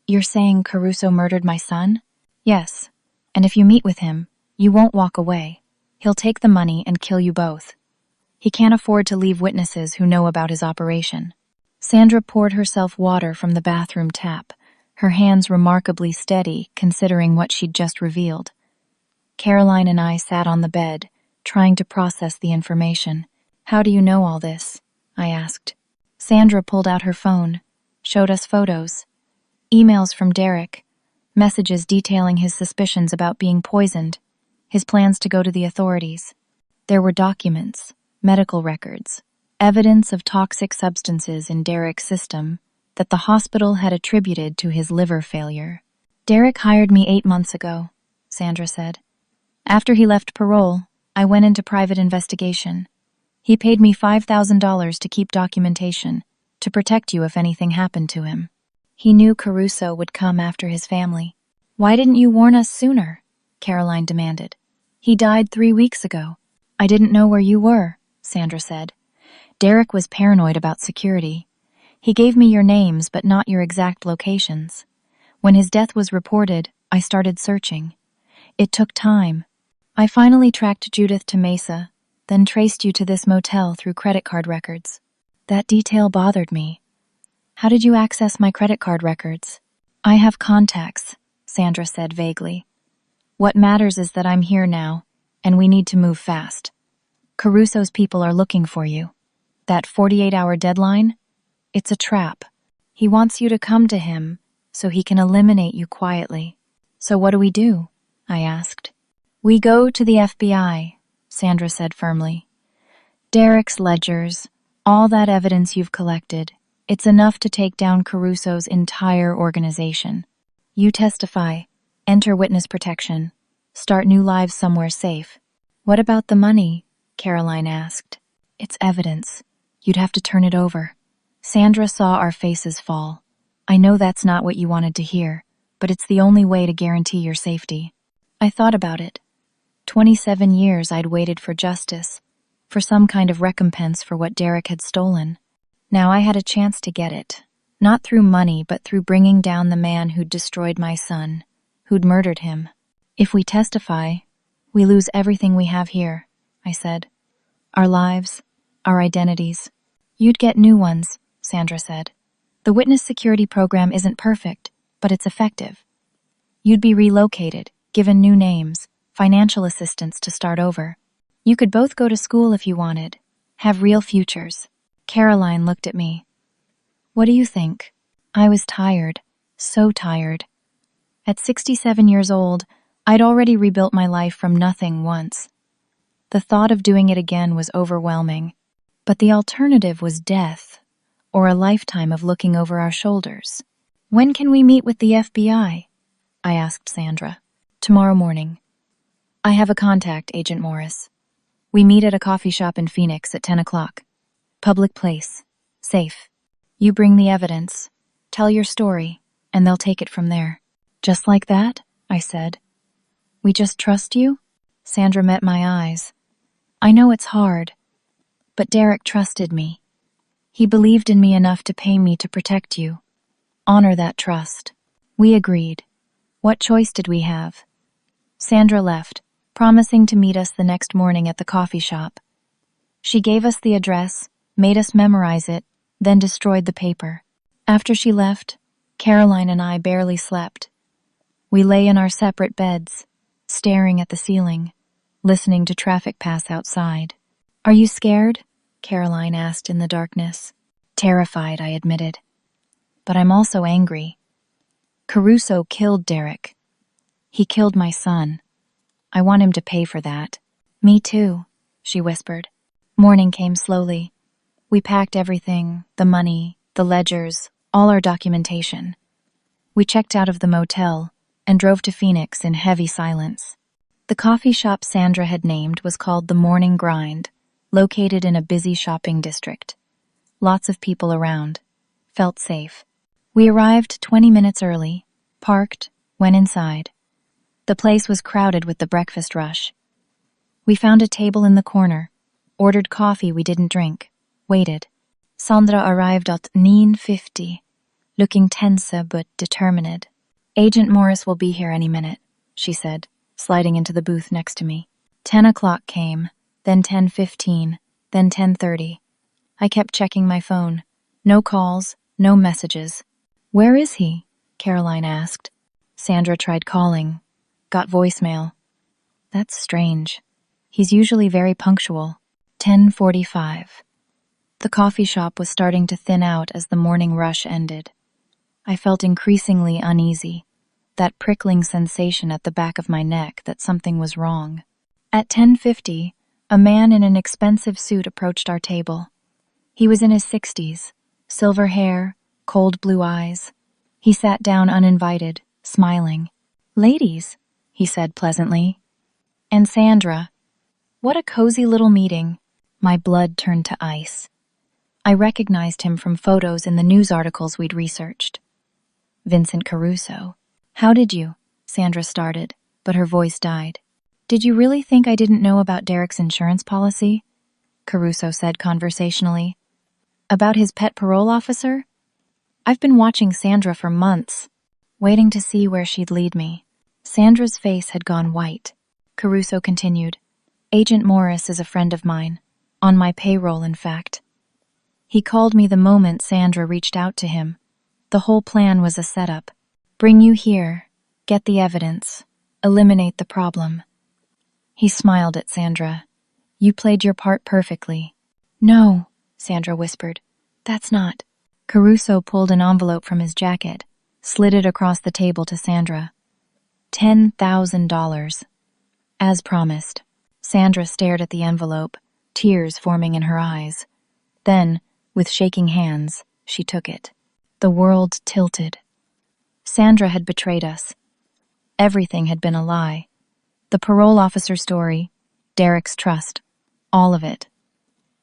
[SPEAKER 1] You're saying Caruso murdered my son? Yes. And if you meet with him, you won't walk away. He'll take the money and kill you both. He can't afford to leave witnesses who know about his operation. Sandra poured herself water from the bathroom tap, her hands remarkably steady considering what she'd just revealed. Caroline and I sat on the bed, trying to process the information. How do you know all this? I asked. Sandra pulled out her phone, showed us photos, emails from Derek, messages detailing his suspicions about being poisoned, his plans to go to the authorities. There were documents, medical records, evidence of toxic substances in Derek's system that the hospital had attributed to his liver failure. Derek hired me 8 months ago, Sandra said. After he left parole, I went into private investigation. He paid me $5,000 to keep documentation, to protect you if anything happened to him. He knew Caruso would come after his family. Why didn't you warn us sooner? Caroline demanded. He died 3 weeks ago. I didn't know where you were, Sandra said. Derek was paranoid about security. He gave me your names, but not your exact locations. When his death was reported, I started searching. It took time. I finally tracked Judith to Mesa, then traced you to this motel through credit card records. That detail bothered me. How did you access my credit card records? I have contacts, Sandra said vaguely. What matters is that I'm here now, and we need to move fast. Caruso's people are looking for you. That 48-hour deadline? It's a trap. He wants you to come to him so he can eliminate you quietly. So what do? I asked. We go to the FBI, Sandra said firmly. Derek's ledgers, all that evidence you've collected, it's enough to take down Caruso's entire organization. You testify, enter witness protection, start new lives somewhere safe. What about the money? Caroline asked. It's evidence. You'd have to turn it over. Sandra saw our faces fall. I know that's not what you wanted to hear, but it's the only way to guarantee your safety. I thought about it. 27 years I'd waited for justice, for some kind of recompense for what Derek had stolen. Now I had a chance to get it. Not through money, but through bringing down the man who'd destroyed my son, who'd murdered him. If we testify, we lose everything we have here, I said. Our lives, our identities. You'd get new ones, Sandra said. The witness security program isn't perfect, but it's effective. You'd be relocated, given new names, financial assistance to start over. You could both go to school if you wanted, have real futures. Caroline looked at me. What do you think? I was tired, so tired. At 67 years old, I'd already rebuilt my life from nothing once. The thought of doing it again was overwhelming, but the alternative was death, or a lifetime of looking over our shoulders. When can we meet with the FBI? I asked Sandra. Tomorrow morning. I have a contact, Agent Morris. We meet at a coffee shop in Phoenix at 10 o'clock. Public place. Safe. You bring the evidence, tell your story, and they'll take it from there. Just like that? I said. We just trust you? Sandra met my eyes. I know it's hard, but Derek trusted me. He believed in me enough to pay me to protect you. Honor that trust. We agreed. What choice did we have? Sandra left, promising to meet us the next morning at the coffee shop. She gave us the address, made us memorize it, then destroyed the paper. After she left, Caroline and I barely slept. We lay in our separate beds, staring at the ceiling, listening to traffic pass outside. Are you scared? Caroline asked in the darkness. Terrified, I admitted. But I'm also angry. Caruso killed Derek. He killed my son. I want him to pay for that. Me too, she whispered. Morning came slowly. We packed everything, the money, the ledgers, all our documentation. We checked out of the motel and drove to Phoenix in heavy silence. The coffee shop Sandra had named was called The Morning Grind, located in a busy shopping district. Lots of people around. Felt safe. We arrived 20 minutes early, parked, went inside. The place was crowded with the breakfast rush. We found a table in the corner, ordered coffee we didn't drink, waited. Sandra arrived at 9:50, looking tense but determined. Agent Morris will be here any minute, she said, sliding into the booth next to me. 10 o'clock came, then 10:15, then 10:30. I kept checking my phone. No calls, no messages. Where is he? Caroline asked. Sandra tried calling. Got voicemail. That's strange. He's usually very punctual. 10:45. The coffee shop was starting to thin out as the morning rush ended. I felt increasingly uneasy, that prickling sensation at the back of my neck that something was wrong. At 10:50, a man in an expensive suit approached our table. He was in his 60s, silver hair, cold blue eyes. He sat down uninvited, smiling. Ladies, he said pleasantly. And Sandra. What a cozy little meeting. My blood turned to ice. I recognized him from photos in the news articles we'd researched. Vincent Caruso. How did you? Sandra started, but her voice died. Did you really think I didn't know about Derek's insurance policy? Caruso said conversationally. About his pet parole officer? I've been watching Sandra for months, waiting to see where she'd lead me. Sandra's face had gone white. Caruso continued. Agent Morris is a friend of mine. On my payroll, in fact. He called me the moment Sandra reached out to him. The whole plan was a setup. Bring you here, get the evidence, eliminate the problem. He smiled at Sandra. You played your part perfectly. No, Sandra whispered. That's not. Caruso pulled an envelope from his jacket, slid it across the table to Sandra. $10,000. As promised. Sandra stared at the envelope, tears forming in her eyes. Then, with shaking hands, she took it. The world tilted. Sandra had betrayed us. Everything had been a lie. The parole officer story, Derek's trust, all of it.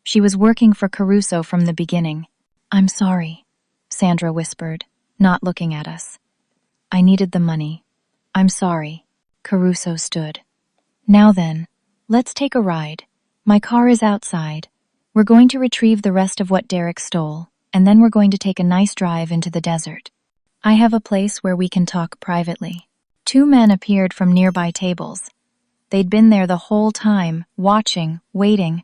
[SPEAKER 1] She was working for Caruso from the beginning. I'm sorry, Sandra whispered, not looking at us. I needed the money. I'm sorry. Caruso stood. Now then, let's take a ride. My car is outside. We're going to retrieve the rest of what Derek stole, and then we're going to take a nice drive into the desert. I have a place where we can talk privately. Two men appeared from nearby tables. They'd been there the whole time, watching, waiting.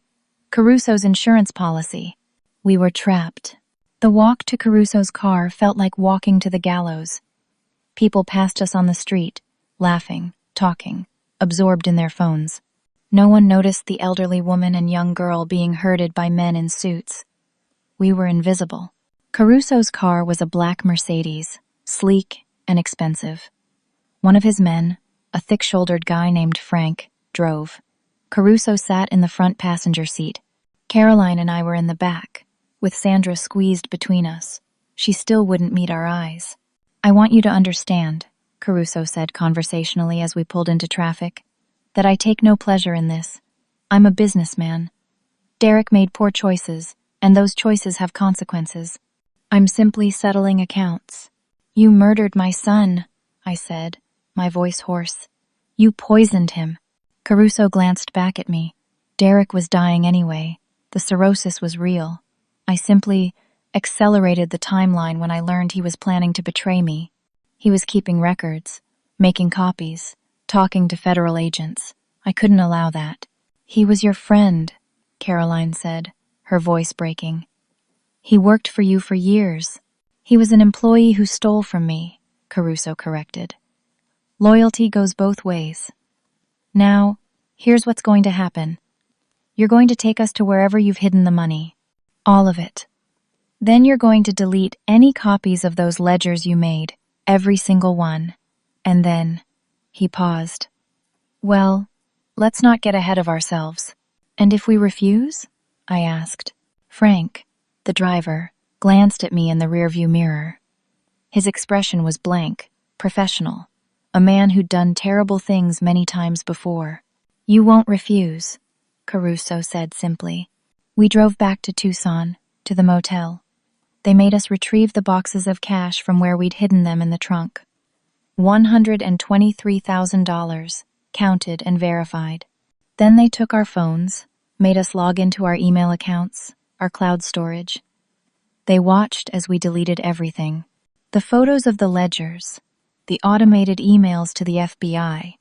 [SPEAKER 1] Caruso's insurance policy. We were trapped. The walk to Caruso's car felt like walking to the gallows. People passed us on the street, laughing, talking, absorbed in their phones. No one noticed the elderly woman and young girl being herded by men in suits. We were invisible. Caruso's car was a black Mercedes, sleek and expensive. One of his men, a thick-shouldered guy named Frank, drove. Caruso sat in the front passenger seat. Caroline and I were in the back, with Sandra squeezed between us. She still wouldn't meet our eyes. I want you to understand, Caruso said conversationally as we pulled into traffic, that I take no pleasure in this. I'm a businessman. Derek made poor choices, and those choices have consequences. I'm simply settling accounts. You murdered my son, I said, my voice hoarse. You poisoned him. Caruso glanced back at me. Derek was dying anyway. The cirrhosis was real. I simply accelerated the timeline when I learned he was planning to betray me. He was keeping records, making copies, talking to federal agents. I couldn't allow that. He was your friend, Caroline said, her voice breaking. He worked for you for years. He was an employee who stole from me, Caruso corrected. Loyalty goes both ways. Now, here's what's going to happen. You're going to take us to wherever you've hidden the money. All of it. Then you're going to delete any copies of those ledgers you made, every single one. And then, he paused. Well, let's not get ahead of ourselves. And if we refuse? I asked. Frank, the driver, glanced at me in the rearview mirror. His expression was blank, professional, a man who'd done terrible things many times before. You won't refuse, Caruso said simply. We drove back to Tucson, to the motel. They made us retrieve the boxes of cash from where we'd hidden them in the trunk. $123,000, counted and verified. Then they took our phones, made us log into our email accounts, our cloud storage. They watched as we deleted everything. The photos of the ledgers, the automated emails to the FBI,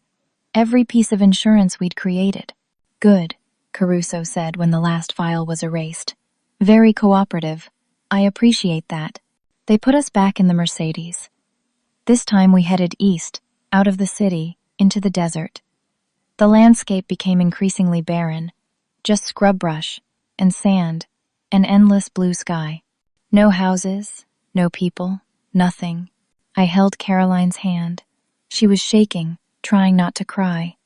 [SPEAKER 1] every piece of insurance we'd created. Good, Caruso said when the last file was erased. Very cooperative. I appreciate that. They put us back in the Mercedes. This time we headed east, out of the city, into the desert. The landscape became increasingly barren, just scrub brush and sand, an endless blue sky. No houses, no people, nothing. I held Caroline's hand. She was shaking, trying not to cry.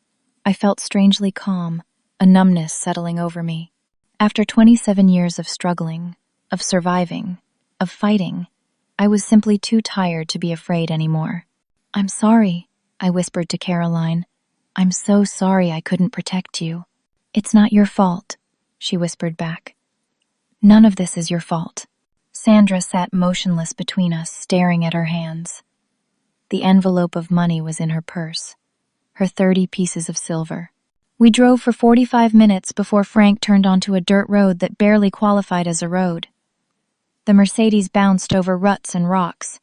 [SPEAKER 1] I felt strangely calm, a numbness settling over me. After 27 years of struggling, of surviving, of fighting, I was simply too tired to be afraid anymore. I'm sorry, I whispered to Caroline. I'm so sorry I couldn't protect you. It's not your fault, she whispered back. None of this is your fault. Sandra sat motionless between us, staring at her hands. The envelope of money was in her purse, her 30 pieces of silver. We drove for 45 minutes before Frank turned onto a dirt road that barely qualified as a road. The Mercedes bounced over ruts and rocks.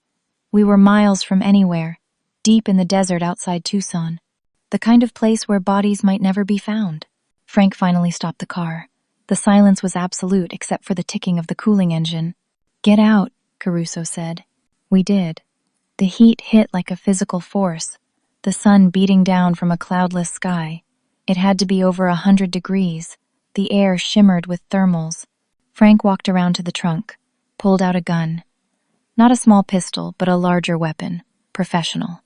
[SPEAKER 1] We were miles from anywhere, deep in the desert outside Tucson, the kind of place where bodies might never be found. Frank finally stopped the car. The silence was absolute except for the ticking of the cooling engine. "Get out," Caruso said. We did. The heat hit like a physical force, the sun beating down from a cloudless sky. It had to be over 100 degrees. The air shimmered with thermals. Frank walked around to the trunk, pulled out a gun. Not a small pistol, but a larger weapon, professional.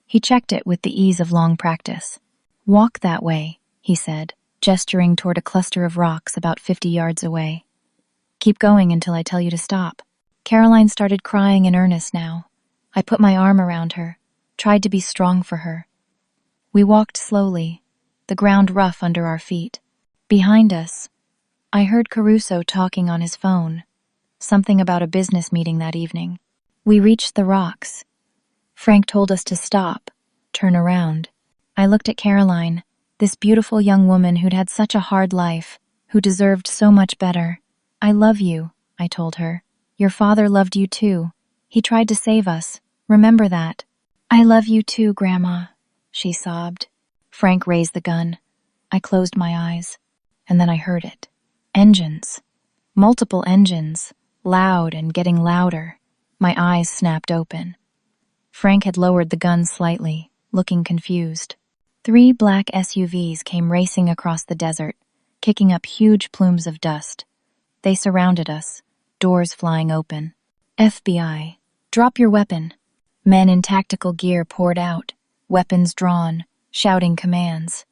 [SPEAKER 1] He checked it with the ease of long practice. "Walk that way," he said, gesturing toward a cluster of rocks about 50 yards away. "Keep going until I tell you to stop." Caroline started crying in earnest now. I put my arm around her, tried to be strong for her. We walked slowly, the ground rough under our feet. Behind us, I heard Caruso talking on his phone, something about a business meeting that evening. We reached the rocks. Frank told us to stop, turn around. I looked at Caroline, this beautiful young woman who'd had such a hard life, who deserved so much better. "I love you," I told her. "Your father loved you too. He tried to save us. Remember that." "I love you too, Grandma," she sobbed. Frank raised the gun. I closed my eyes, and then I heard it. Engines. Multiple engines, loud and getting louder. My eyes snapped open. Frank had lowered the gun slightly, looking confused. 3 black SUVs came racing across the desert, kicking up huge plumes of dust. They surrounded us, doors flying open. "FBI, drop your weapon." Men in tactical gear poured out, weapons drawn, shouting commands.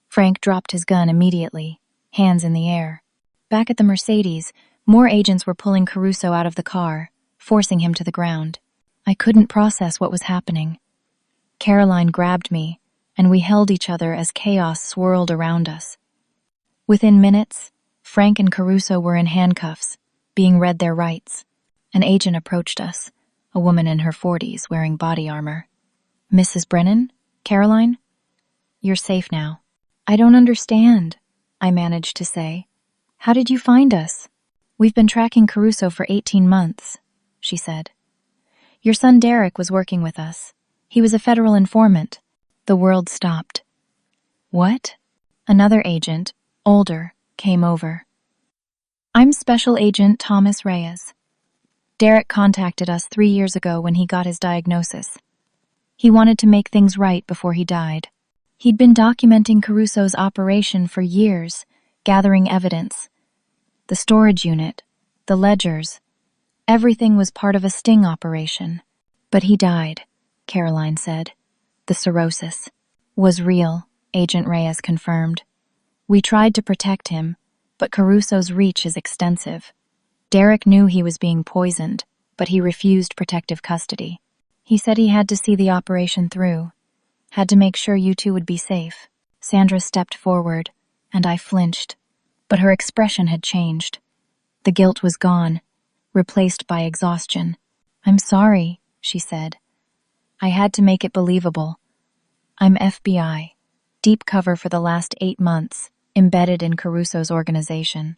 [SPEAKER 1] Frank dropped his gun immediately, hands in the air. Back at the Mercedes, more agents were pulling Caruso out of the car, forcing him to the ground. I couldn't process what was happening. Caroline grabbed me, and we held each other as chaos swirled around us. Within minutes, Frank and Caruso were in handcuffs, being read their rights. An agent approached us, a woman in her 40s wearing body armor. "Mrs. Brennan? Caroline? You're safe now." "I don't understand," I managed to say. "How did you find us?" "We've been tracking Caruso for 18 months, she said. "Your son Derek was working with us. He was a federal informant." The world stopped. "What?" Another agent, older, came over. "I'm Special Agent Thomas Reyes. Derek contacted us 3 years ago when he got his diagnosis. He wanted to make things right before he died. He'd been documenting Caruso's operation for years, gathering evidence. The storage unit, the ledgers, everything was part of a sting operation. But he died," Caroline said. "The cirrhosis was real," Agent Reyes confirmed. "We tried to protect him, but Caruso's reach is extensive. Derek knew he was being poisoned, but he refused protective custody. He said he had to see the operation through, had to make sure you two would be safe." Sandra stepped forward, and I flinched, but her expression had changed. The guilt was gone, replaced by exhaustion. "I'm sorry," she said. "I had to make it believable. I'm FBI, deep cover for the last 8 months, embedded in Caruso's organization.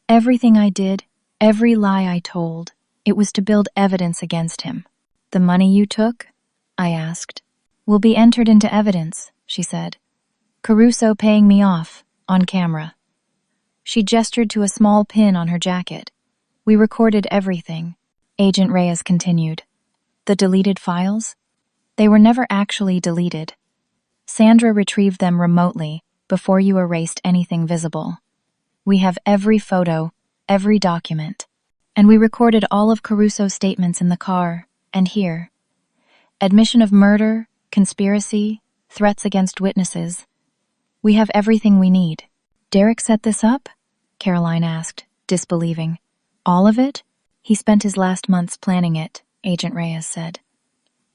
[SPEAKER 1] Everything I did, every lie I told, it was to build evidence against him." "The money you took?" I asked. "Will be entered into evidence," she said. "Caruso paying me off, on camera." She gestured to a small pin on her jacket. "We recorded everything," Agent Reyes continued. "The deleted files? They were never actually deleted. Sandra retrieved them remotely before you erased anything visible. We have every photo, every document. And we recorded all of Caruso's statements in the car, and here. Admission of murder, conspiracy, threats against witnesses. We have everything we need." "Derek set this up?" Caroline asked, disbelieving. "All of it?" "He spent his last months planning it," Agent Reyes said.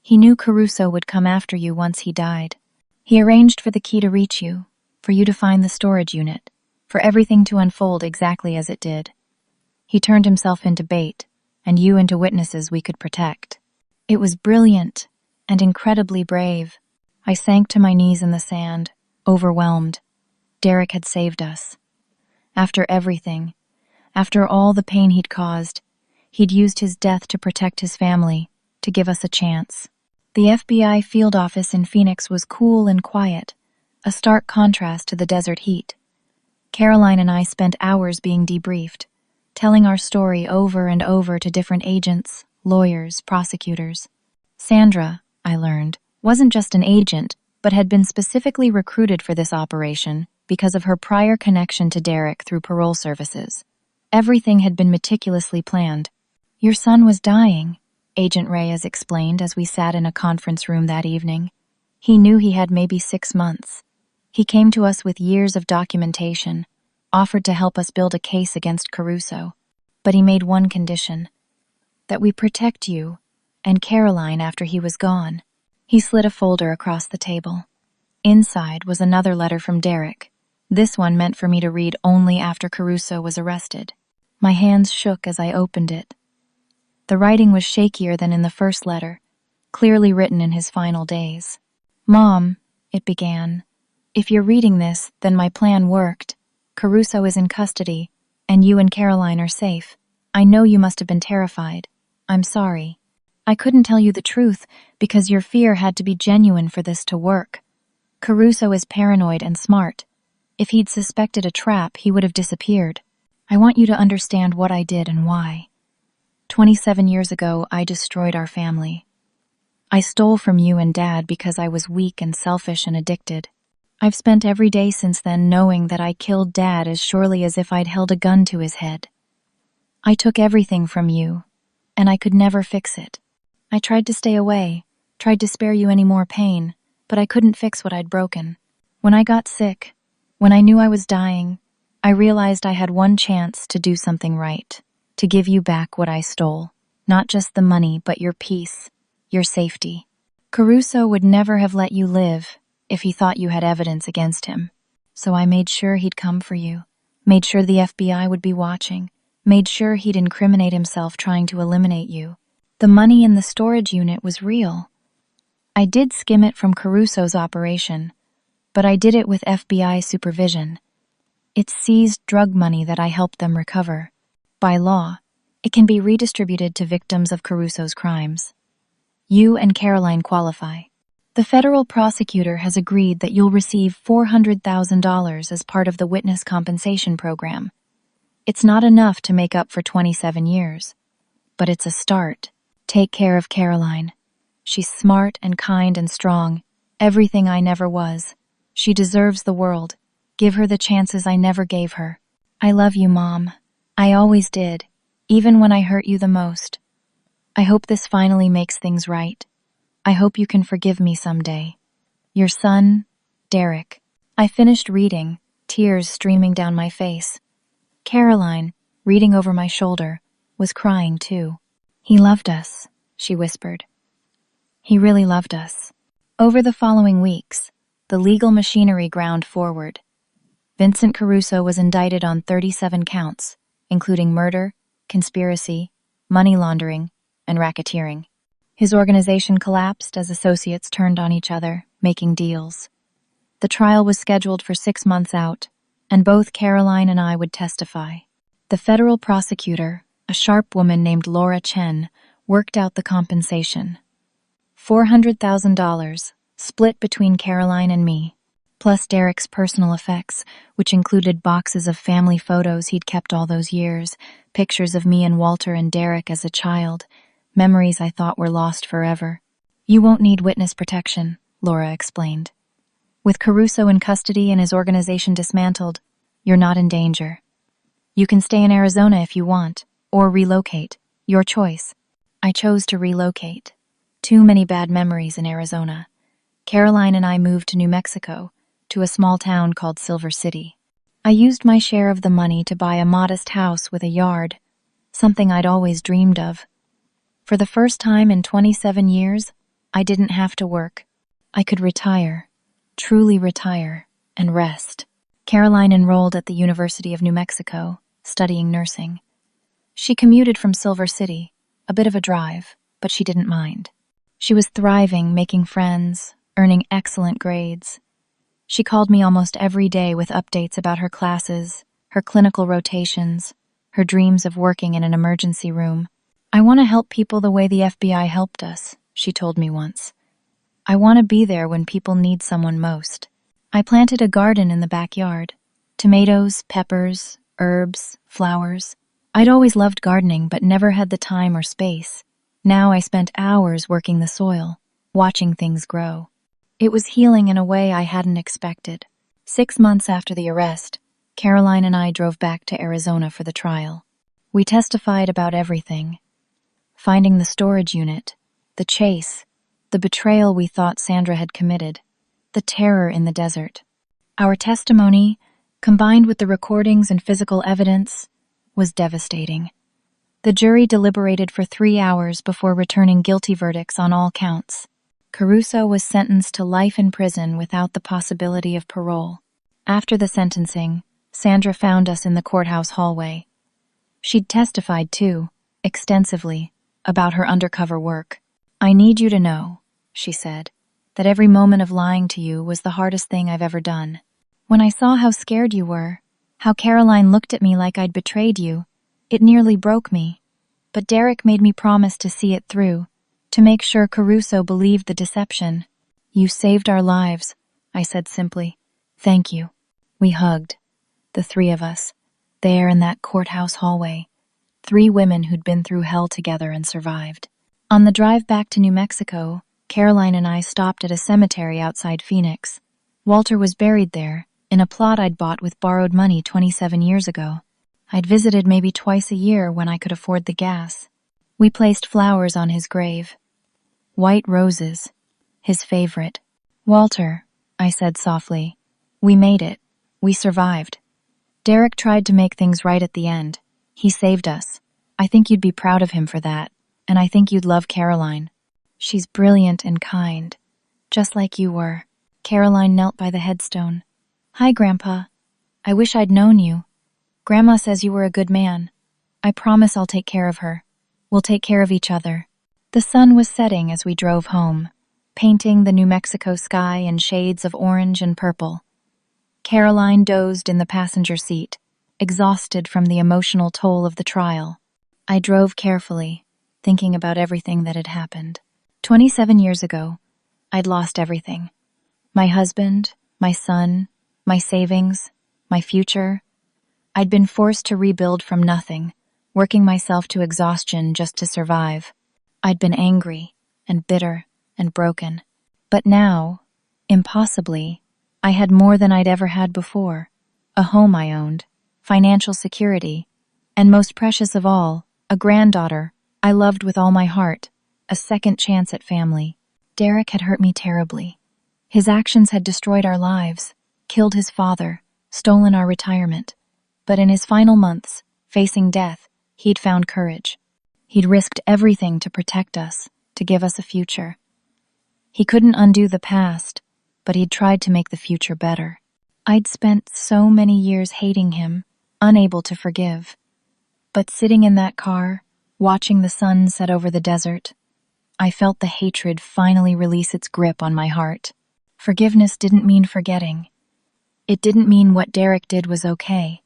[SPEAKER 1] "He knew Caruso would come after you once he died. He arranged for the key to reach you, for you to find the storage unit, for everything to unfold exactly as it did. He turned himself into bait, and you into witnesses we could protect. It was brilliant and incredibly brave." I sank to my knees in the sand, overwhelmed. Derek had saved us. After everything, after all the pain he'd caused, he'd used his death to protect his family, to give us a chance. The FBI field office in Phoenix was cool and quiet, a stark contrast to the desert heat. Caroline and I spent hours being debriefed, telling our story over and over to different agents, lawyers, prosecutors. Sandra, I learned, wasn't just an agent, but had been specifically recruited for this operation because of her prior connection to Derek through parole services. Everything had been meticulously planned. "Your son was dying," Agent Reyes explained as we sat in a conference room that evening. "He knew he had maybe 6 months. He came to us with years of documentation, offered to help us build a case against Caruso. But he made one condition: that we protect you and Caroline after he was gone." He slid a folder across the table. Inside was another letter from Derek. This one meant for me to read only after Caruso was arrested. My hands shook as I opened it. The writing was shakier than in the first letter, clearly written in his final days. "Mom," it began, "if you're reading this, then my plan worked. Caruso is in custody, and you and Caroline are safe. I know you must have been terrified. I'm sorry. I couldn't tell you the truth because your fear had to be genuine for this to work. Caruso is paranoid and smart. If he'd suspected a trap, he would have disappeared. I want you to understand what I did and why. 27 years ago, I destroyed our family. I stole from you and Dad because I was weak and selfish and addicted. I've spent every day since then knowing that I killed Dad as surely as if I'd held a gun to his head. I took everything from you, and I could never fix it. I tried to stay away, tried to spare you any more pain, but I couldn't fix what I'd broken. When I got sick, when I knew I was dying, I realized I had one chance to do something right, to give you back what I stole. Not just the money, but your peace, your safety. Caruso would never have let you live if he thought you had evidence against him. So I made sure he'd come for you, made sure the FBI would be watching, made sure he'd incriminate himself trying to eliminate you. The money in the storage unit was real. I did skim it from Caruso's operation, but I did it with FBI supervision. It's seized drug money that I helped them recover. By law, it can be redistributed to victims of Caruso's crimes. You and Caroline qualify. The federal prosecutor has agreed that you'll receive $400,000 as part of the witness compensation program. It's not enough to make up for 27 years, but it's a start. Take care of Caroline. She's smart and kind and strong, everything I never was. She deserves the world. Give her the chances I never gave her. I love you, Mom. I always did, even when I hurt you the most. I hope this finally makes things right. I hope you can forgive me someday. Your son, Derek." I finished reading, tears streaming down my face. Caroline, reading over my shoulder, was crying too. "He loved us," she whispered. "He really loved us." Over the following weeks, the legal machinery ground forward. Vincent Caruso was indicted on 37 counts, including murder, conspiracy, money laundering, and racketeering. His organization collapsed as associates turned on each other, making deals. The trial was scheduled for 6 months out, and both Caroline and I would testify. The federal prosecutor, a sharp woman named Laura Chen, worked out the compensation. $400,000, split between Caroline and me, plus Derek's personal effects, which included boxes of family photos he'd kept all those years, pictures of me and Walter and Derek as a child, memories I thought were lost forever. "You won't need witness protection," Laura explained. "With Caruso in custody and his organization dismantled, you're not in danger. You can stay in Arizona if you want, or relocate. Your choice." I chose to relocate. Too many bad memories in Arizona. Caroline and I moved to New Mexico, to a small town called Silver City. I used my share of the money to buy a modest house with a yard, something I'd always dreamed of. For the first time in 27 years, I didn't have to work. I could retire, truly retire, and rest. Caroline enrolled at the University of New Mexico, studying nursing. She commuted from Silver City, a bit of a drive, but she didn't mind. She was thriving, making friends, earning excellent grades. She called me almost every day with updates about her classes, her clinical rotations, her dreams of working in an emergency room. "I want to help people the way the FBI helped us," she told me once. "I want to be there when people need someone most." I planted a garden in the backyard. Tomatoes, peppers, herbs, flowers. I'd always loved gardening but never had the time or space. Now I spent hours working the soil, watching things grow. It was healing in a way I hadn't expected. 6 months after the arrest, Caroline and I drove back to Arizona for the trial. We testified about everything: finding the storage unit, the chase, the betrayal we thought Sandra had committed, the terror in the desert. Our testimony, combined with the recordings and physical evidence, was devastating. The jury deliberated for 3 hours before returning guilty verdicts on all counts. Caruso was sentenced to life in prison without the possibility of parole. After the sentencing, Sandra found us in the courthouse hallway. She'd testified, too, extensively, about her undercover work. "I need you to know," she said, "that every moment of lying to you was the hardest thing I've ever done. When I saw how scared you were, how Caroline looked at me like I'd betrayed you, it nearly broke me. But Derek made me promise to see it through, to make sure Caruso believed the deception." "You saved our lives," I said simply. "Thank you." We hugged, the three of us, there in that courthouse hallway. 3 women who'd been through hell together and survived. On the drive back to New Mexico, Caroline and I stopped at a cemetery outside Phoenix. Walter was buried there, in a plot I'd bought with borrowed money 27 years ago. I'd visited maybe twice a year when I could afford the gas. We placed flowers on his grave. White roses, his favorite. "Walter," I said softly, "we made it. We survived. Derek tried to make things right at the end. He saved us. I think you'd be proud of him for that, and I think you'd love Caroline. She's brilliant and kind, just like you were." Caroline knelt by the headstone. "Hi, Grandpa. I wish I'd known you. Grandma says you were a good man. I promise I'll take care of her. We'll take care of each other." The sun was setting as we drove home, painting the New Mexico sky in shades of orange and purple. Caroline dozed in the passenger seat, exhausted from the emotional toll of the trial. I drove carefully, thinking about everything that had happened. 27 years ago, I'd lost everything. My husband, my son, my savings, my future. I'd been forced to rebuild from nothing, working myself to exhaustion just to survive. I'd been angry and bitter and broken. But now, impossibly, I had more than I'd ever had before: a home I owned, financial security, and most precious of all, a granddaughter I loved with all my heart, a second chance at family. Derek had hurt me terribly. His actions had destroyed our lives, killed his father, stolen our retirement. But in his final months, facing death, he'd found courage. He'd risked everything to protect us, to give us a future. He couldn't undo the past, but he'd tried to make the future better. I'd spent so many years hating him, unable to forgive. But sitting in that car, watching the sun set over the desert, I felt the hatred finally release its grip on my heart. Forgiveness didn't mean forgetting. It didn't mean what Derek did was okay.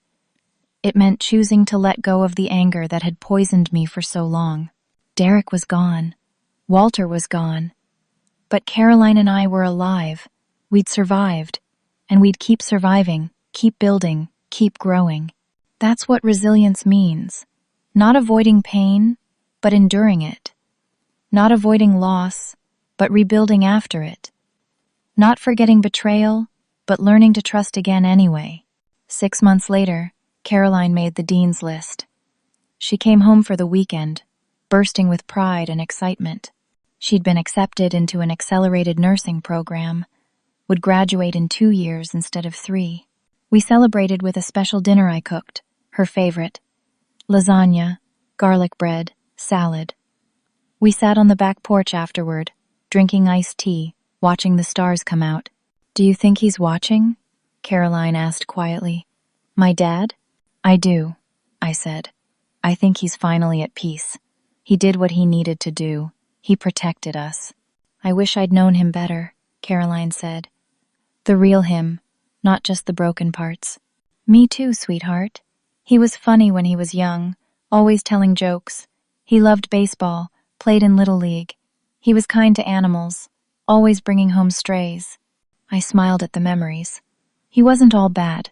[SPEAKER 1] It meant choosing to let go of the anger that had poisoned me for so long. Derek was gone. Walter was gone. But Caroline and I were alive. We'd survived. And we'd keep surviving, keep building, keep growing. That's what resilience means. Not avoiding pain, but enduring it. Not avoiding loss, but rebuilding after it. Not forgetting betrayal, but learning to trust again anyway. 6 months later, Caroline made the dean's list. She came home for the weekend, bursting with pride and excitement. She'd been accepted into an accelerated nursing program, would graduate in 2 years instead of 3. We celebrated with a special dinner I cooked, her favorite: lasagna, garlic bread, salad. We sat on the back porch afterward, drinking iced tea, watching the stars come out. "Do you think he's watching?" Caroline asked quietly. "My dad?" "I do," I said. "I think he's finally at peace. He did what he needed to do. He protected us." "I wish I'd known him better," Caroline said. The real him, not just the broken parts. Me too, sweetheart. He was funny when he was young, always telling jokes. He loved baseball, played in Little League. He was kind to animals, always bringing home strays. I smiled at the memories. He wasn't all bad.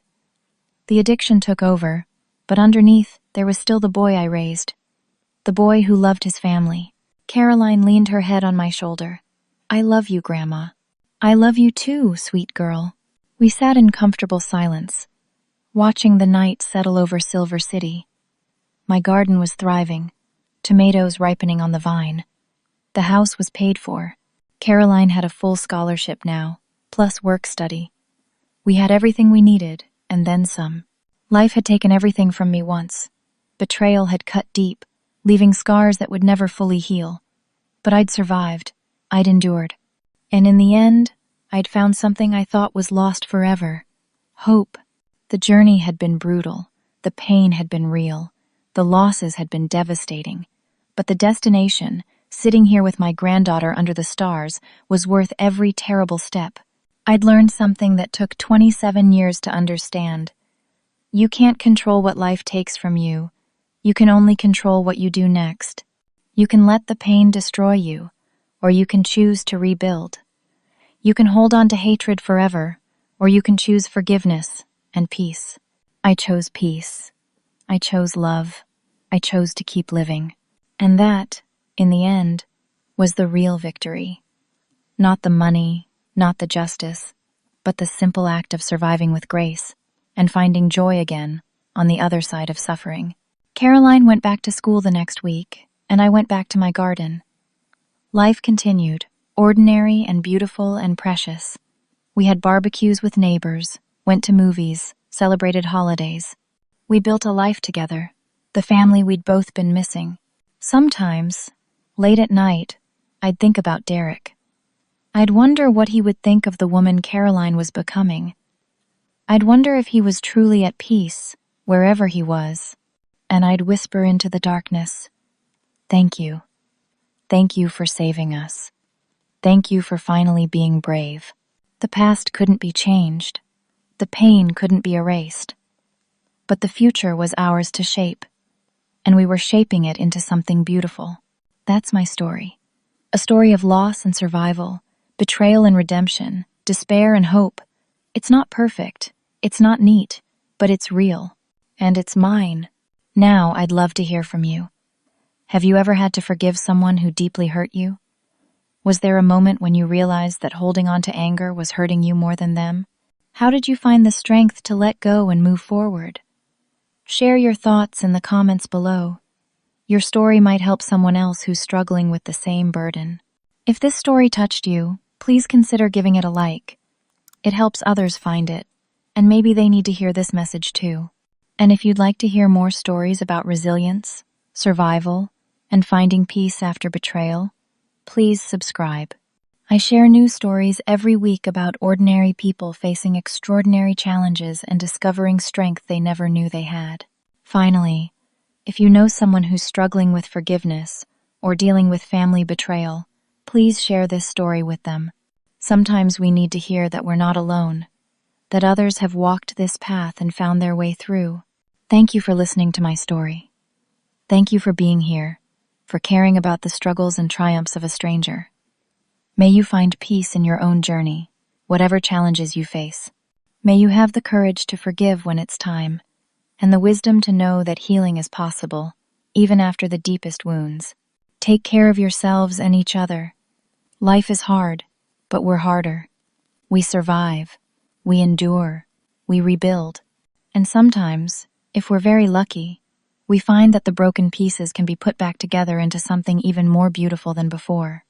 [SPEAKER 1] The addiction took over, but underneath there was still the boy I raised. The boy who loved his family. Caroline leaned her head on my shoulder. I love you, Grandma. I love you too, sweet girl. We sat in comfortable silence, watching the night settle over Silver City. My garden was thriving, tomatoes ripening on the vine. The house was paid for. Caroline had a full scholarship now, plus work study. We had everything we needed, and then some. Life had taken everything from me once. Betrayal had cut deep, leaving scars that would never fully heal. But I'd survived. I'd endured. And in the end, I'd found something I thought was lost forever. Hope. The journey had been brutal. The pain had been real. The losses had been devastating. But the destination, sitting here with my granddaughter under the stars, was worth every terrible step. I'd learned something that took 27 years to understand. You can't control what life takes from you. You can only control what you do next. You can let the pain destroy you, or you can choose to rebuild. You can hold on to hatred forever, or you can choose forgiveness and peace. I chose peace. I chose love. I chose to keep living. And that, in the end, was the real victory. Not the money, not the justice, but the simple act of surviving with grace and finding joy again on the other side of suffering. Caroline went back to school the next week, and I went back to my garden. Life continued, ordinary and beautiful and precious. We had barbecues with neighbors, went to movies, celebrated holidays. We built a life together, the family we'd both been missing. Sometimes, late at night, I'd think about Derek. I'd wonder what he would think of the woman Caroline was becoming. I'd wonder if he was truly at peace, wherever he was. And I'd whisper into the darkness, "Thank you. Thank you for saving us. Thank you for finally being brave." The past couldn't be changed. The pain couldn't be erased. But the future was ours to shape, and we were shaping it into something beautiful. That's my story. A story of loss and survival, betrayal and redemption, despair and hope. It's not perfect, it's not neat, but it's real. And it's mine. Now I'd love to hear from you. Have you ever had to forgive someone who deeply hurt you? Was there a moment when you realized that holding on to anger was hurting you more than them? How did you find the strength to let go and move forward? Share your thoughts in the comments below. Your story might help someone else who's struggling with the same burden. If this story touched you, please consider giving it a like. It helps others find it, and maybe they need to hear this message too. And if you'd like to hear more stories about resilience, survival, and finding peace after betrayal, please subscribe. I share new stories every week about ordinary people facing extraordinary challenges and discovering strength they never knew they had. Finally, if you know someone who's struggling with forgiveness or dealing with family betrayal, please share this story with them. Sometimes we need to hear that we're not alone, that others have walked this path and found their way through. Thank you for listening to my story. Thank you for being here, for caring about the struggles and triumphs of a stranger. May you find peace in your own journey, whatever challenges you face. May you have the courage to forgive when it's time, and the wisdom to know that healing is possible, even after the deepest wounds. Take care of yourselves and each other. Life is hard, but we're harder. We survive, we endure, we rebuild. And sometimes, if we're very lucky, we find that the broken pieces can be put back together into something even more beautiful than before.